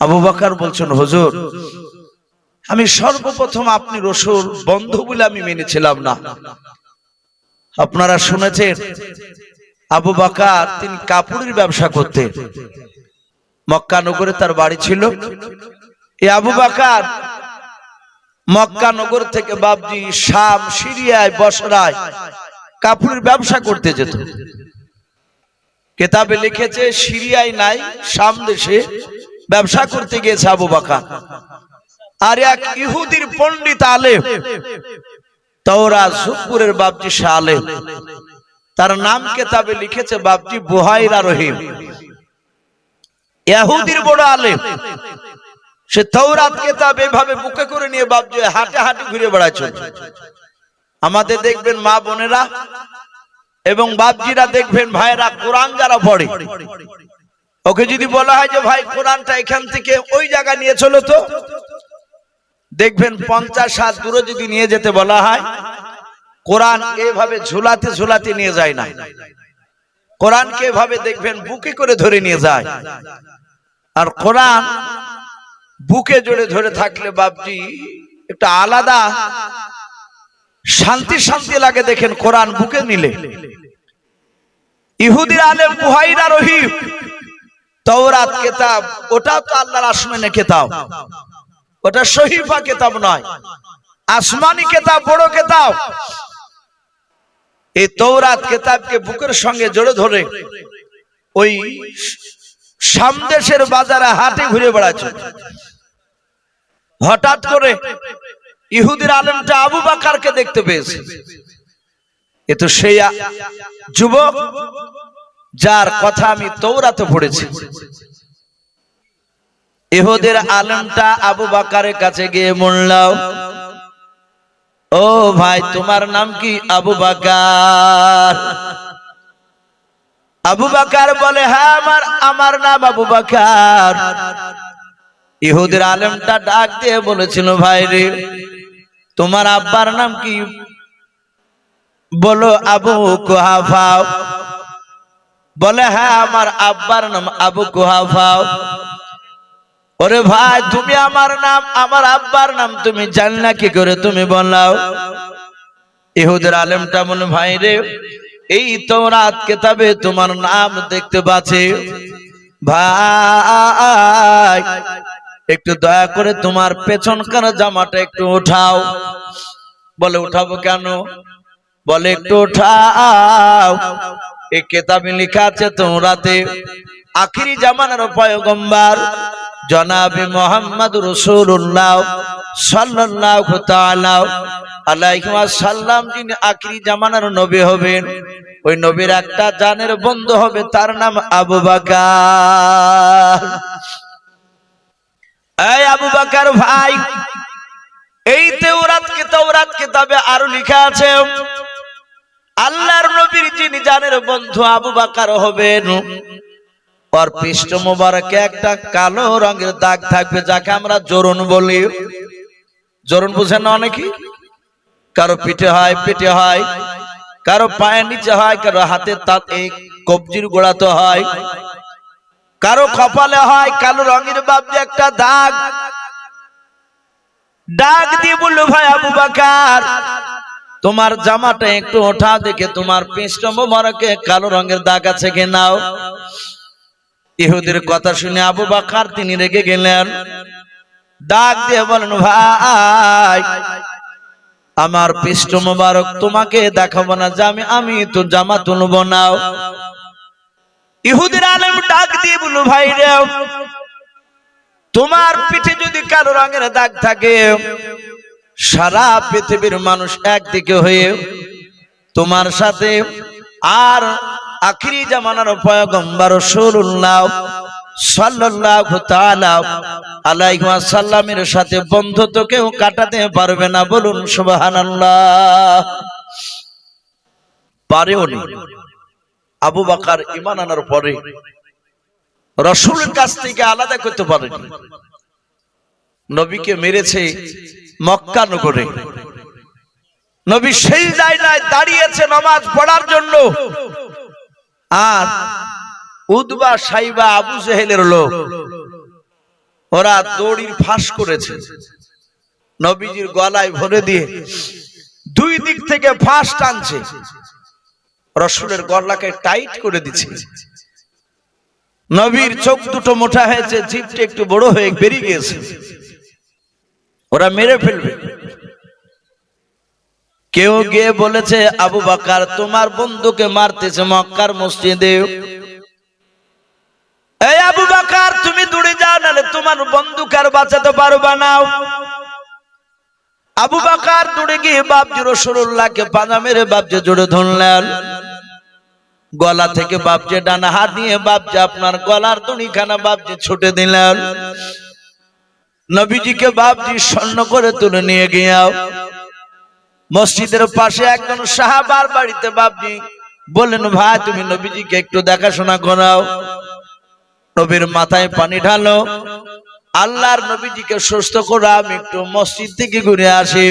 A: আবু বকর বলছেন হুজুর, আমি সর্বপ্রথম আপনি রাসূল বন্ধু বলে আমি মেনেছিলাম না। আপনারা শুনেছেন আবু বকর তিনি কাপড়ের ব্যবসা করতেন, মক্কা নগরে তার বাড়ি ছিল। এই আবু বকর মক্কা নগর থেকে বাবজি শাম, সিরিয়ায়, বসরায় কাপড়ের ব্যবসা করতে যেত। কিতাবে লিখেছে সিরিয়ায় নাই, শাম দেশে ব্যবসা করতে গিয়েছে আবু বকর। আর এক ইহুদির পণ্ডিত আলেম, তাওরাত জুবুরের বাবজি শাহ আলেম, তার নাম কিতাবে লিখেছে বাবজি বুহাইরা রহিম। ইহুদির বড় আলেম, সে তাওরাত কিতাব এভাবে বুকে করে নিয়ে বাবজি হাঁটে হাঁটে ঘুরে বেড়াচ্ছে। আমাদের দেখবেন মা বোনেরা এবং বাপজিরা দেখবেন ভাইরা কোরআন যারা পড়ে, ওকে যদি বলা হয় যে ভাই কোরআনটা এখান থেকে ওই জায়গা নিয়ে চলো, তো দেখবেন 50 হাত দূরে যদি নিয়ে যেতে বলা হয়, কোরআন এভাবে ঝুলাতে ঝুলাতে নিয়ে যায় না, কোরআনকে এভাবে দেখবেন বুকে করে ধরে নিয়ে যায়। আর কোরআন বুকে জড়ে ধরে থাকলে বাপজি একটা আলাদা শান্তি শান্তি লাগে, দেখেন কোরআন বুকে নিলে। ইহুদির আলেম বুহাইরা রহিম, তাওরাত কিতাব ওটা তো আল্লাহর আসমানি কিতাব, ওটা সহিফা কিতাব নয়, আসমানি কিতাব, বড় কিতাব। এই তাওরাত কিতাবকে বুকের সঙ্গে জড়ে ধরে ওই শাম দেশের বাজারে হাটে ঘুরে বেড়াচ্ছে। হঠাৎ করে ইহুদির আলেমটা আবু বকরকে দেখতে পেয়েছে। এ তো সেই যুবক যার কথা আমি তাওরাতে পড়েছি। ইহুদির আলেমটা আবু বকরের কাছে গিয়ে বলল, ও ভাই তোমার নাম কি? আবু বকর। আবু বকর বলে, হ্যাঁ আমার নাম আবু বকর। ইহুদির আলেমটা ডাক দিয়ে বলেছিল, ভাই রে তোমার আব্বার নাম কি? বলো আবু কুহাফা। বলে, হ্যাঁ আমার আব্বার নাম আবু কুহাফা। ওরে ভাই তুমি আমার নাম আমার আব্বার নাম তুমি জান না কি করে, তুমি বলাও। ইহুদির আলেমটা বলে, ভাই রে এই তাওরাত কিতাবে তোমার নাম দেখতে পাচ্ছি, ভাই একটু দয়া করে তোমার পেছনকার জামাটা একটু উঠাও। বলে, উঠাবো কেন? বলে, একটু উঠাও, এই কিতাবে লেখা আছে তাওরাতে আখিরি জামানার পয়গম্বর জনাবে মুহাম্মদ রাসূলুল্লাহ সাল্লাল্লাহু তাআলা আলাইহি ওয়াসাল্লাম যিনি আখিরি জামানার নবী হবেন, ওই নবীর একটা জানের বন্ধু হবে, তার নাম আবু বকর। এই আবু বকর ভাই, এই তাওরাত কিতাবে আরো লেখা আছে আল্লাহর নবীর যিনি জানের বন্ধু আবু বকর হবেন, ওর পৃষ্ঠ মোবারকে একটা কালো রঙের দাগ থাকবে, যাকে আমরা জোরন বলি। জোরন বুঝেন না অনেকে? কারো পিঠে হয়, পেটে হয়, কারো পায়ের নিচে হয়, কারো হাতের তাতে কবজির গোড়াতে হয়, কারো কপালে হয় কালো রঙের বাবজি একটা দাগ। ডাক দিয়ে বললো, ভাই আবু বকর তোমার জামাটা একটু ওঠা, দেখে তোমার পৃষ্ঠ মোবারকে কালো রঙের দাগ আছে কি নাও। ইহুদির কথা শুনে আবু বকর তিনি রেগে গেলেন, ডাক দিয়ে বলেন, ভাই আমার পৃষ্ঠ মোবারক তোমাকে দেখাবো না যে আমি তো জামা তুলবো না। ইহুদির আলেম ডাক দিয়ে বলল, ভাই রে, তোমার পিঠে যদি কালো রঙের দাগ থাকে, সারা পৃথিবীর মানুষ একদিকে হয়ে তোমার সাথে আর আখিরি জামানার পয়গম্বর রাসূলুল্লাহ সাল্লাল্লাহু তাআলা আলাইহি ওয়াসাল্লামের সাথে বন্ধুত্ব কেউ কাটাতে পারবে না। বলুন সুবহানাল্লাহ। পারেও নি। আবু বকর ঈমান আনার পরে রাসূলের কাছ থেকে আলাদা করতে পারেনি। নবীকে মেরেছে মক্কা নগরে। নবী সেই জায়গায় দাঁড়িয়েছে নামাজ পড়ার জন্য, আর উতবা সাইবা আবু জেহেলের লোক ওরা দড়ির ফাঁস করেছে, নবীজির গলায় ভরে দিয়ে দুই দিক থেকে ফাঁস টানছে, রাসূলের গলাকে টাইট করে দিচ্ছে। নবীর চোখ দুটো মোটা হয়েছে, জিভটা একটু বড় হয়ে বেরিয়ে গিয়েছে, ওরা মেরে ফেলবে। কেউ গিয়ে বলেছে, আবু বকর তোমার বন্ধুকে মারতেছে মক্কার মসজিদে, এই আবু বকর তুমি দূরে যাও, নাহলে তোমার বন্ধুকে আর বাঁচাতে পারবা না। আবু বকর দূরে গিয়ে বাপজি রাসূলুল্লাহকে পাজা মেরে বাপজি জোরে ধরলেন, গলা থেকে বাপজি ডানা হাত নিয়ে বাপজি আপনার গলার দড়িখানা বাপজি ছুটে দিলেন। নবীজিকে বাপজি স্বর্ণ করে তুলে নিয়ে গিয়াও মসজিদের পাশে একজন সাহাবার বাড়িতে বাপজি বললেন, ভাই তুমি নবীজিকে একটু দেখাশোনা করাও। নবীর মাথায় পানি ঢালো, আল্লাহর নবীজিকে সুস্থ করে আমি একটু মসজিদ থেকে ঘুরে আসি।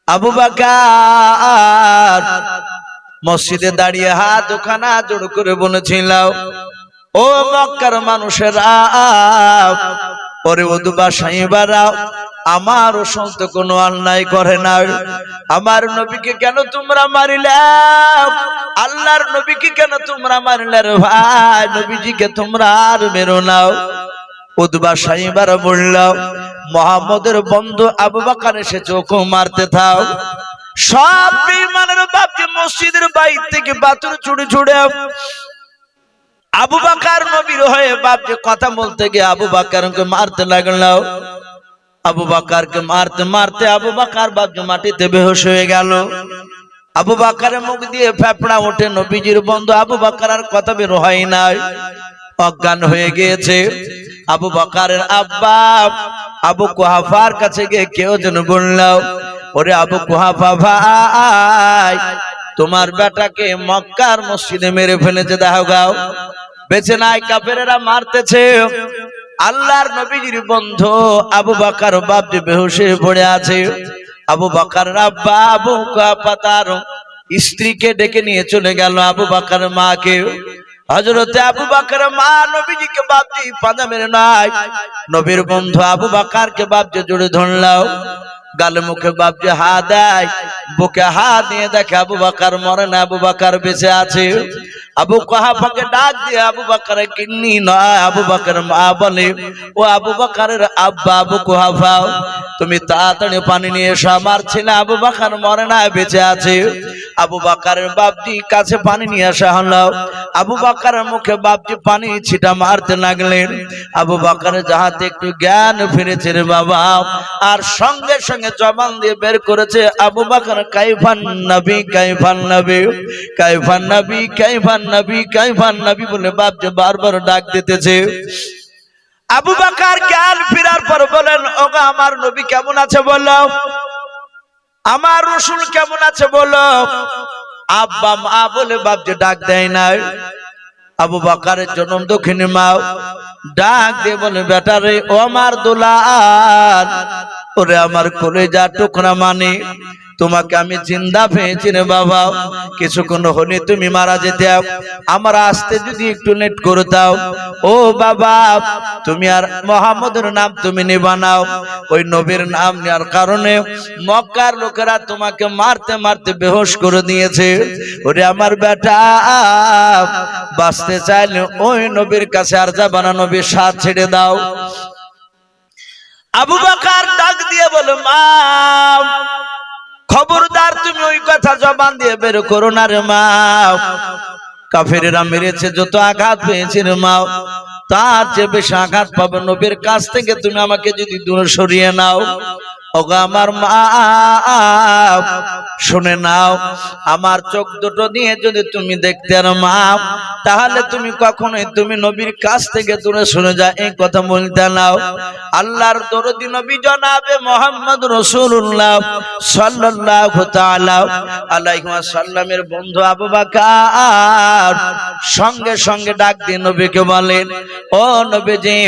A: আবু বকর মসজিদে দাঁড়িয়ে হাত দুখানা জোড় করে বলেছিল, ও মক্কার মানুষেরা, ওরে উতবা সাইবারা, আমার সন্ত কোনো অন্যায় করে না, আমার নবীকে কেন তোমরা মারিলে? আল্লাহর নবীকে কেন তোমরা মারিলে রে ভাই? নবীজিকে তোমরা আর মেরো নাও। উতবা সাইবারা বলল, মুহাম্মদের বন্ধু আবু বকর এসেছে, ওকে মারতে থাও। সব বেঈমানের বাপকে মসজিদের বাইরে থেকে বাতুর ছুড়ে ছুড়ে আবু বকর নবীর হয়ে বাপকে কথা বলতে গিয়ে আবু বকরকে মারতে লাগলো। আবু বকরকে মারতে মারতে আবু বকর বাপজি মাটিতে বেহুশ হয়ে গেল। আবু বকরের মুখ দিয়ে ফেফড়া ওঠে, নবীজির বন্ধু আবু বকর আর কথা বের হয় না, অজ্ঞান হয়ে গিয়েছে। আবু বকরের আব্বা আবু কুহাফার কাছে গিয়ে কেউ যেন বলল, ওরে আবু কুহাফা ভাই, তোমার বেটাকে মক্কার মসজিদে মেরে ফেলেছে, দেখো গাও, বেঁচে নাই, কাফেরেরা মারতেছে। আল্লাহর নবীজির বন্ধু আবু বকর বাপজি বেহুশ হয়ে পড়ে আছে। আবু বকরের আব্বা আবু কুহাফা তার স্ত্রীকে ডেকে নিয়ে চলে গেল আবু বকরের মাকে। হযরতে আবু বকর মা নবীজিকে বাপজি পাজা মেরে নাই, নবীর বন্ধু আবু বকরকে বাপজি জড়িয়ে ধরলো, গালে মুখে বাপজি হাত দেয়, বুকে হাত দিয়ে দেখে আবু বকর মরে না, আবু বকর বেঁচে আছে। আবু কুহাফাকে ডাক দিয়ে আবু বকরের কিন্নি নয়, আবু বকরের মা বলে, ও আবু বকরের আব্বা আবু কুহাফা, তুমি তাড়াতাড়ি পানি নিয়ে এসো, আমার ছেলে আবু বকর মরে না, বেঁচে আছে। আবু বকরের বাপজি কাছে পানি নিয়ে আসা হলো। আবু বকরের মুখে বাপজি পানি ছিটা মারতে লাগলেন। আবু বকরের যাহাতে একটু জ্ঞান ফিরেছে রে বাবা, আর সঙ্গে সঙ্গে জবান দিয়ে বের করেছে, আবু বকর কাইফান নবী কাইফান নবী কাইফান নবী কাইফান নবী কাইফান নবী বলে বাপজি বারবার ডাক দিতেছে। আবু বকর জ্ঞান ফেরার পর বলেন, ওগো আমার নবী কেমন আছে বলো, আমার রাসূল কেমন আছে বলো। আব্বা মা বলে বাপজি ডাক দেয় না। আবু বকরের জন্ম দক্ষিণে মা ডাক দিয়ে বলে, বেটা রে, ও আমার দুলাল, ওরে আমার কলেজা টুকরা, মানে তোমাকে আমি জিন্দা পেয়েছি রে বাবা, কিছুক্ষণ হলে তুমি মারা যেতে, আমার আসতে যদি একটু লেট করে দাও। ও বাবা, তুমি আর মুহাম্মদের নাম তুমি নিবা না, ওই নবীর নাম নেওয়ার কারণে মক্কার লোকেরা তোমাকে মারতে মারতে বেহুশ করে দিয়েছে। ওরে আমার বেটা, বাঁচতে চাইলে ওই নবীর কাছে আর যাবা না, নবীর সাথ ছেড়ে দাও। আবু বকর ডাক দিয়ে বলে, মা জবান দিয়ে বের করো না রে মা। কাফেরেরা মেরেছে, যত আঘাত পেয়েছে রে মা, তার চেয়ে বেশি আঘাত পাবে নবীর কাছ থেকে তুমি আমাকে যদি দূরে সরিয়ে নাও। ওগো আমার মা, শুনে নাও, আমার চোখ দুটো দিয়ে যদি তুমি দেখতে আর মা, তাহলে তুমি কখনোই তুমি নবীর কাছ থেকে দূরে সরে যা এই কথা বলতে নাও। আল্লাহর দরদি নবী জনাবে মুহাম্মদ রাসূলুল্লাহ সাল্লাল্লাহু তাআলা আলাইহি ওয়াসাল্লামের বন্ধু আবু বকর সঙ্গে সঙ্গে ডাক দিয়ে নবীকে বলেন, ও নবীজি,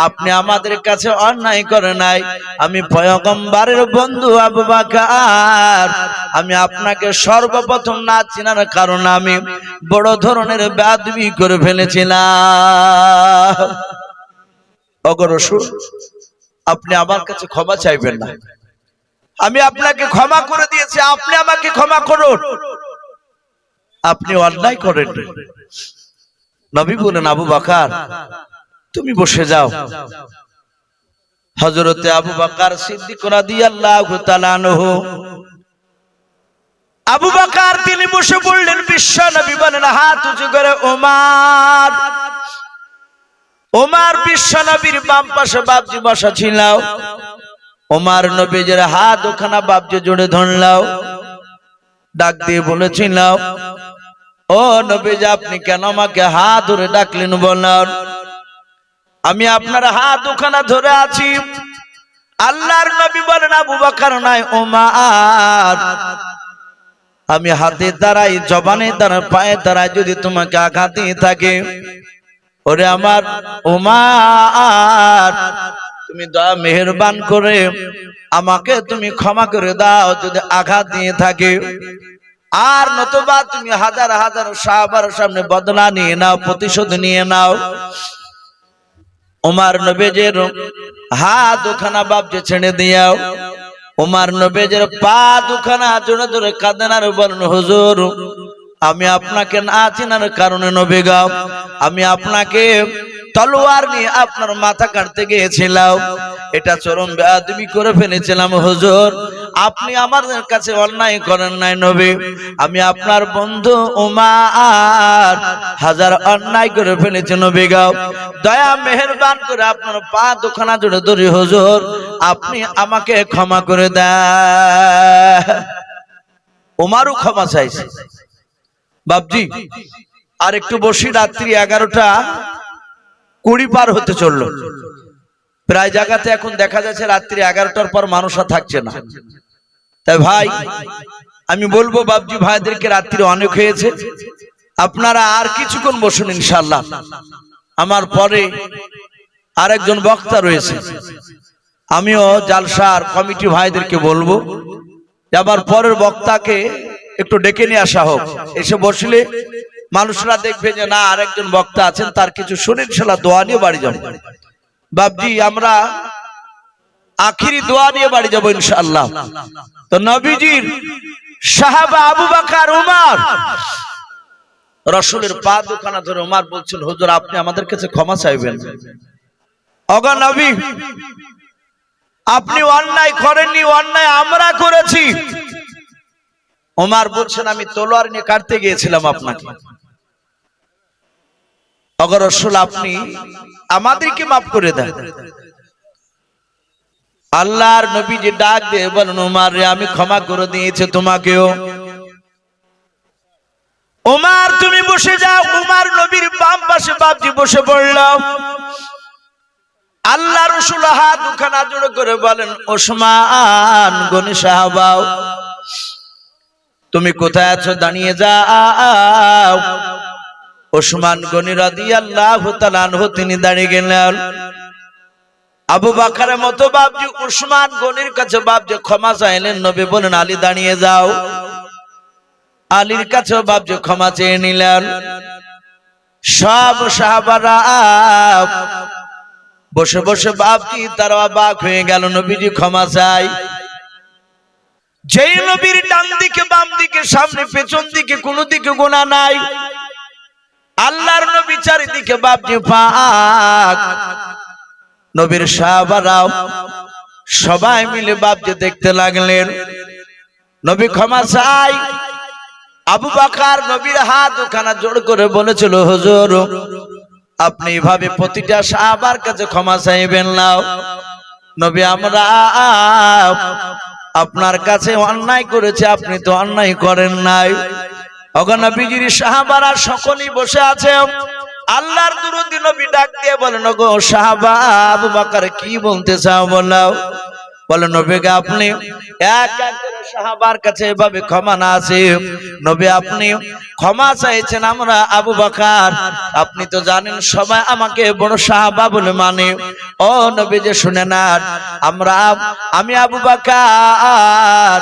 A: আপনি আমাদের কাছে অন্যায় করে নাই। আমি পয়গম্বরের বন্ধু আবু বকর, আমি আপনাকে সর্বপ্রথম না চেনার কারণ আমি বড় ধরনের বেয়াদবি করে ফেলেছিলাম। ওগো রাসূল, আপনি আমার কাছে ক্ষমা চাইবেন না, আমি আপনাকে ক্ষমা করে দিয়েছি, আপনি আমাকে ক্ষমা করুন। আপনি অন্যায় করেন। নবী বলেন, আবু বকর তুমি বসে যাও। হযরতে আবু বকর সিদ্দিক রাদিয়াল্লাহু তাআলা আনহু, আবু বকর তিনি বসে পড়লেন। বিশ্ব নবী বলেন, হাত উঁচু করে ওমর। ওমর বিশ্ব নবীর বাম পাশে বাপজি বসা ছিল। ওমর নবীর হাত ওখানা বাপজি জুড়ে ধরলাও, ডাক দিয়ে বলেছিল, ও নবীজি, আপনি কেন আমাকে হাত ধরে ডাকলেন বলেন? আমি আপনার হাত ওখানা ধরে আছি। আল্লাহর নবী বলেন, আবু বকর নয় ওমর, আমি হাতের দ্বারাই, জবানের দ্বারা, পায়ের দ্বারা যদি তোমাকে আঘাত দিয়ে থাকে, ওরে আমার ওমর, তুমি দয়া মেহেরবান করে আমাকে তুমি ক্ষমা করে দাও যদি আঘাত দিয়ে থাকে। আর নতুবা তুমি হাজার হাজার সাহাবার সামনে বদলা নিয়ে নাও, প্রতিশোধ নিয়ে নাও। ওমর নবীজির হাত দুখানা বাপজি ছেড়ে দিয়াও। ওমর নবীজির পা দুখানা জোরে জোরে কাঁদেন আর বলেন, হুজুর, আমি আপনাকে না চেনার কারণে নবী গো, আমি আপনাকে তলোয়ার নিয়ে আপনার মাথা কাটতে গিয়েছিলাম, এটা চরম বেয়াদবি করে ফেলেছিলাম। হুজুর, আপনি আমার কাছে অন্যায় করেন নাই নবী, আমি আপনার বন্ধু ওমর হাজার অন্যায় করে ফেলেছি নবী গো, দয়া মেহেরবান করে আপনার পা দুখানা জুড়ে ধরি হুজুর, আপনি আমাকে ক্ষমা করে দেন। ওমরও ক্ষমা চাইছে। বাপজি আর একটু বসি, রাত্রি 11:20 পার হতে চললো। প্রায় জায়গাতে এখন দেখা যাচ্ছে রাত্রি 11টার পর মানুষ আর থাকছে না। তাই ভাই আমি বলবো বাপজি ভাইদেরকে, রাত্রি অনেক হয়েছে, আপনারা আর কিছুক্ষণ বসুন, ইনশাআল্লাহ আমার পরে আরেকজন বক্তা রয়েছে, আমিও জালসার কমিটি ভাইদেরকে বলবো আমার পরের বক্তাকে একটু ডেকে নিয়ে আসা হোক। এসে বসলে মানুষরা দেখবে যে না, আরেকজন বক্তা আছেন, তার কিছু শুনে ইনশাআল্লাহ দোয়া নিয়ে বাড়ি যাবো। বাপজি আমরা আখিরি দোয়া নিয়ে বাড়ি যাবো ইনশাআল্লাহ। তো নবীজির সাহাবা আবু বকর ওমর রাসূলের পা দুখানা ধরে ওমর বলছেন, হুজুর, আপনি আমাদের কাছে ক্ষমা চাইবেন। ওগো নবী, আপনি অন্যায় করেননি, অন্যায় আমরা করেছি। ওমর বলছেন, আমি তলোয়ার নিয়ে কাটতে গিয়েছিলাম আপনাকে। ওগো রাসূল, আপনি আমাদেরকে মাফ করে দেন। আল্লাহর নবী যে ডাক দিয়ে বলেন, ওমর রে, আমি ক্ষমা করে দিয়েছি তোমাকেও। ওমর তুমি বসে যাও। ওমর নবীর বাম পাশে বাপজি বসে পড়ল। আল্লাহ রাসূল হাত দুখানা জোড় করে বলেন, ওসমান গনি সাহাবা, তুমি কোথায় আছো? দাঁড়িয়ে যাও। ওসমান গনি রাদিয়াল্লাহু তাআলা আনহু তিনি দাঁড়িয়ে গেলেন। আবু বকরের মতো বাপজি ওসমান গনির কাছে বাপজি ক্ষমা চাইলেন। নবী বলেন, আলী দাঁড়িয়ে যাও। আলীর কাছে বাপজি ক্ষমা চেয়ে নিলেন। সব সাহাবারা বসে বসে বাপজি তারা অবাক হয়ে গেল, নবীজি ক্ষমা চাই। যেই নবীর ডান দিকে বাম দিকে সামনে পেছন দিকে কোনো দিকে গুনাহ নাই, আল্লাহর নবী চারিদিকে বাপজি পাক। নবীর সাহাবারাও সবাই মিলে বাপজি দেখতে লাগলেন। নবী ক্ষমা চাই, আবু বকর নবীর হাত দুখানা জোড় করে বলেছিল, হুজুর আপনি এভাবে প্রতিটা সাহাবার কাছে ক্ষমা চাইবেন না। নবী আমরা আপনার কাছে অন্যায় করেছে, আপনি তো অন্যায় করেন নাই। ওগো নবীজির সাহাবারা সকলেই বসে আছে, আল্লাহর দুরূদ নবী ডাক দিয়ে বলেন, ওগো সাহাবা আবু বকর কি বলতে চাও বলো। বলে নবী আপনি এক এক করে সাহাবার কাছে এভাবে ক্ষমা না আছে, নবী আপনি ক্ষমা চাইছেন আমরা আবু বকর, আপনি তো জানেন সবাই আমাকে বড় সাহাবা বলে মানে। ও নবী যে শুনে না, আমি আবু বকর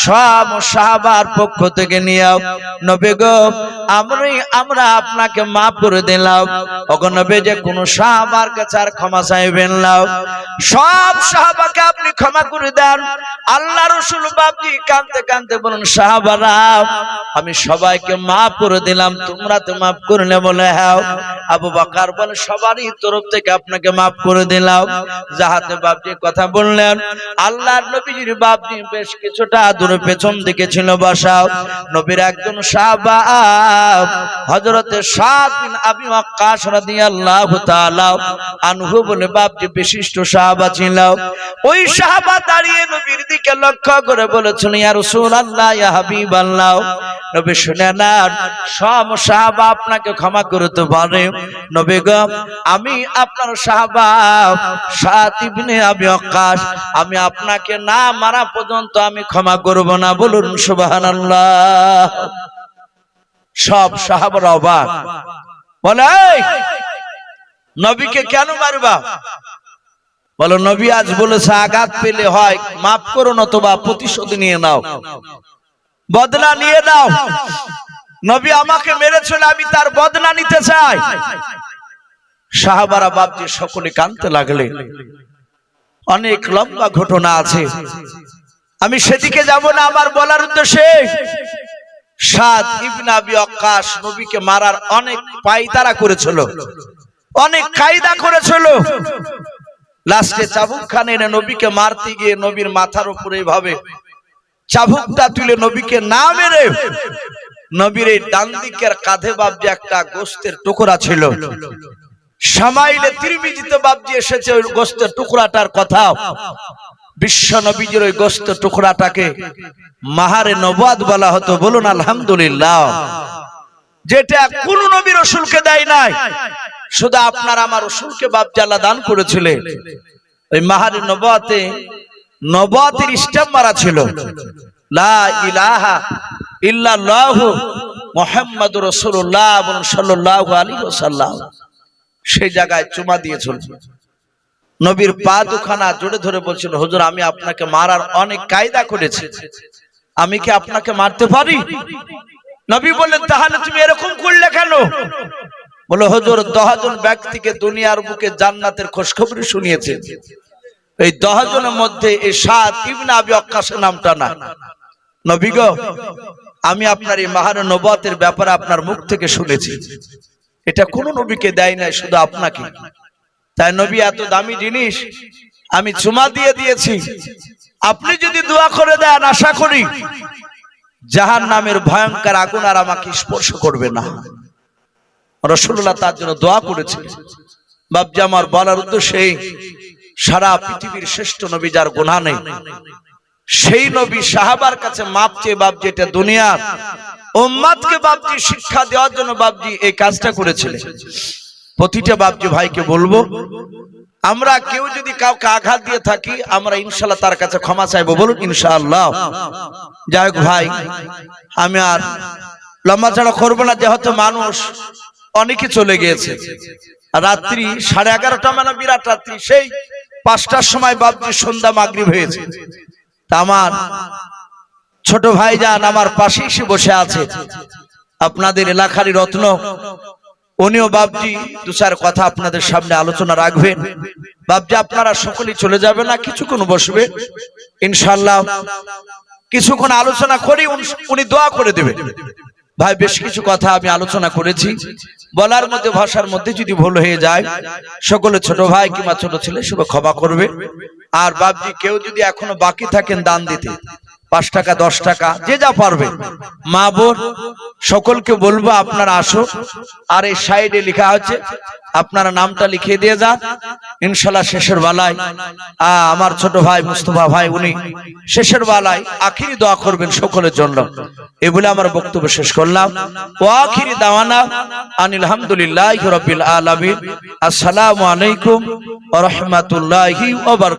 A: সব সাহাবার পক্ষ থেকে নিয়ে নবী গো আমরা আপনাকে মাফ করে দিলাম। ওগো নবী যে কোন সাহাবার কাছে আর ক্ষমা চাইবেন না, সব সাহাবাকে আপনি ক্ষমা করে দেন। আল্লাহ রাসূল বাপজি কাঁদতে কাঁদতে বলেন, সাহাবারা আমি সবাইকে মাফ করে দিলাম, তোমরা তো মাফ করলে। বলে হ্যাঁ। আবু বকর বলে সবারই তরফ থেকে আপনাকে মাফ করে দিলাম। যাহাতে বাপজি কথা বললেন, আল্লাহর নবীর বাপজি বেশ কিছুটা দূরে পেছন দিকে ছিল বসা। নবীর একজন সাহাবা হযরতে সাদ বিন আবি ওয়াক্কাস রাদিয়াল্লাহু তাআলা আনহু বলে বাপজি বিশিষ্ট সাহাবা ছিল। ওই সাহাবা দাঁড়িয়ে নবীর দিকে লক্ষ্য করে বলেছেন, ইয়া রাসূলুল্লাহ ইয়া হাবিবাল্লাহ, নবী শুনেন সব সাহাবা আপনাকে ক্ষমা করতে পারে। নবী গো আমি আপনার সাহাবা সাদ ইবনে আবি ওয়াক্কাস, আমি আপনাকে না মারা পর্যন্ত আমি ক্ষমা করব না। বলুন সুবহানাল্লাহ। সব সাহাবারা অবাক, বলে নবীকে কেন মারবা? বলো নবী আজ বলেছে আঘাত পেলে হয় মাফ করো, নতুবা প্রতিশোধ নিয়ে নাও, বদলা নিয়ে নাও। নবী আমাকে মেরেছিল, আমি তার বদলা নিতে চাই। সাহাবারা বাপজি সকলে কাঁদতে লাগলে। অনেক লম্বা ঘটনা আছে, আমি সেদিকে যাব না। আমার বলার উদ্দেশ্যে সাদ ইবনে আবি ওয়াক্কাস নবীকে মারার অনেক পায়তারা করেছিল, অনেক কায়দা করেছিল। লাস্টে চাবুক খান এনে নবীকে মারতে গিয়ে নবীর মাথার উপরে এইভাবে চাবুকটা তুলে নবীকে না মেরে নবীর এই ডান দিকের কাঁধে বাপজি একটা গোস্তের টুকরা ছিল। শামাইলে তিরমিজিতে বাপজি এসেছে ওই গোস্তের টুকরাটার কথা। বিশ্ব নবীজির ওই গোস্তের টুকরাটাকে মাহারে নবুয়াত বলা হতো। বলুন আলহামদুলিল্লাহ। যেটা কোন নবী রাসূলকে দেয় নাই, শুধু আপনার আমার রাসূলকে বাপজি আল্লাহ দান করেছিলেন। ওই মাহারে নবুয়াতে নবুয়াতের স্ট্যাম্প মারা ছিল, লা ইলাহা ইল্লাল্লাহু মুহাম্মাদুর রাসূলুল্লাহ সাল্লাল্লাহু আলাইহি ওয়াসাল্লাম। সেই জায়গায় চুমা দিয়েছিল। নবীর পা দুখানা জোরে ধরে বলছিল, হুজুর আমি আপনাকে মারার অনেক কায়দা করেছি, আমি কি আপনাকে মারতে পারি? নবী বললেন, তাহলে তুমি এরকম করলে কেন? বলে হুজুর 10 জন ব্যক্তিকে দুনিয়ার বুকে জান্নাতের খোঁজখবরি শুনিয়েছে, এই 10 জনের মধ্যে এই সাদ ইবনে আবি ওয়াক্কাসের নামটা না। নবী গো আমি আপনার এই মাহারে নবুয়াতের ব্যাপারে আপনার মুখ থেকে শুনেছি, এটা কোন নবীকে দেয় নাই, শুধু আপনাকে। তাই নবী এত দামি জিনিস আমি চুমা দিয়ে দিয়েছি, আপনি যদি দোয়া করে দেন আশা করি জাহান্নামের ভয়ঙ্কর আগুন আর আমাকে স্পর্শ করবে না। রাসূলুল্লাহ তার জন্য দোয়া করেছিলেন। বাপজি আমার বলার উদ্দেশ্য এই, সারা পৃথিবীর শ্রেষ্ঠ নবী যার গুনাহ নেই, সেই নবী সাহাবার কাছে মাপ চেয়ে বাপজি এটা দুনিয়ার উম্মতকে বাপজি শিক্ষা দেওয়ার জন্য বাপজি এই কাজটা করেছিলেন। প্রতিটা বাপজি ভাইকে বলবো, আমরা কেউ যদি কাউকে আঘাত দিয়ে থাকি আমরা ইনশাআল্লাহ তার কাছে ক্ষমা চাইবো। বলুন ইনশাআল্লাহ। যাই হোক ভাই, আমি আর লম্বা চড়া করবো না, যেহেতু মানুষ অনেকে চলে গিয়েছে। রাত্রি 11:30 মানে বিরাট রাত্রি, সেই 5টার সময় বাপজি সন্ধ্যা মাগরিব হয়েছে। তা আমার ছোট ভাই যান আমার পাশে এসে বসে আছে, আপনাদের এলাকারই রত্ন, উনিও বাপজি 2-4 কথা আপনাদের সামনে আলোচনা রাখবেন। বাপজি আপনারা সকলেই চলে যাবে না, কিছুক্ষণ বসবে ইনশাআল্লাহ, কিছুক্ষণ আলোচনা করি, উনি দোয়া করে দেবেন। ভাই বেশ কিছু কথা আমি আলোচনা করেছি, বলার মধ্যে ভাষার মধ্যে যদি ভুল হয়ে যায় সকলে ছোট ভাই কিংবা ছোট ছেলে সব ক্ষমা করবে। আর বাপজি কেউ যদি এখনো বাকি থাকেন দান দিতে, 5 টাকা 10 টাকা যে যা পারবে। মা বোন সকলকে বলবো আপনারা আসো, আর এই সাইডে লেখা আছে আপনারা নামটা লিখিয়ে দিয়ে যান। ইনশাআল্লাহ শেষের বেলায় আমার ছোট ভাই মুস্তফা ভাই উনি শেষের বেলায় আখিরি দোয়া করবেন সকলের জন্য। এই বলে আমার বক্তব্য শেষ করলাম। ওয়া আখিরি দাওয়ানা আনিল হামদুলিল্লাহি রাব্বিল আলামিন। আসসালামু আলাইকুম ওয়া রাহমাতুল্লাহি ওয়া বারাকাতুহু।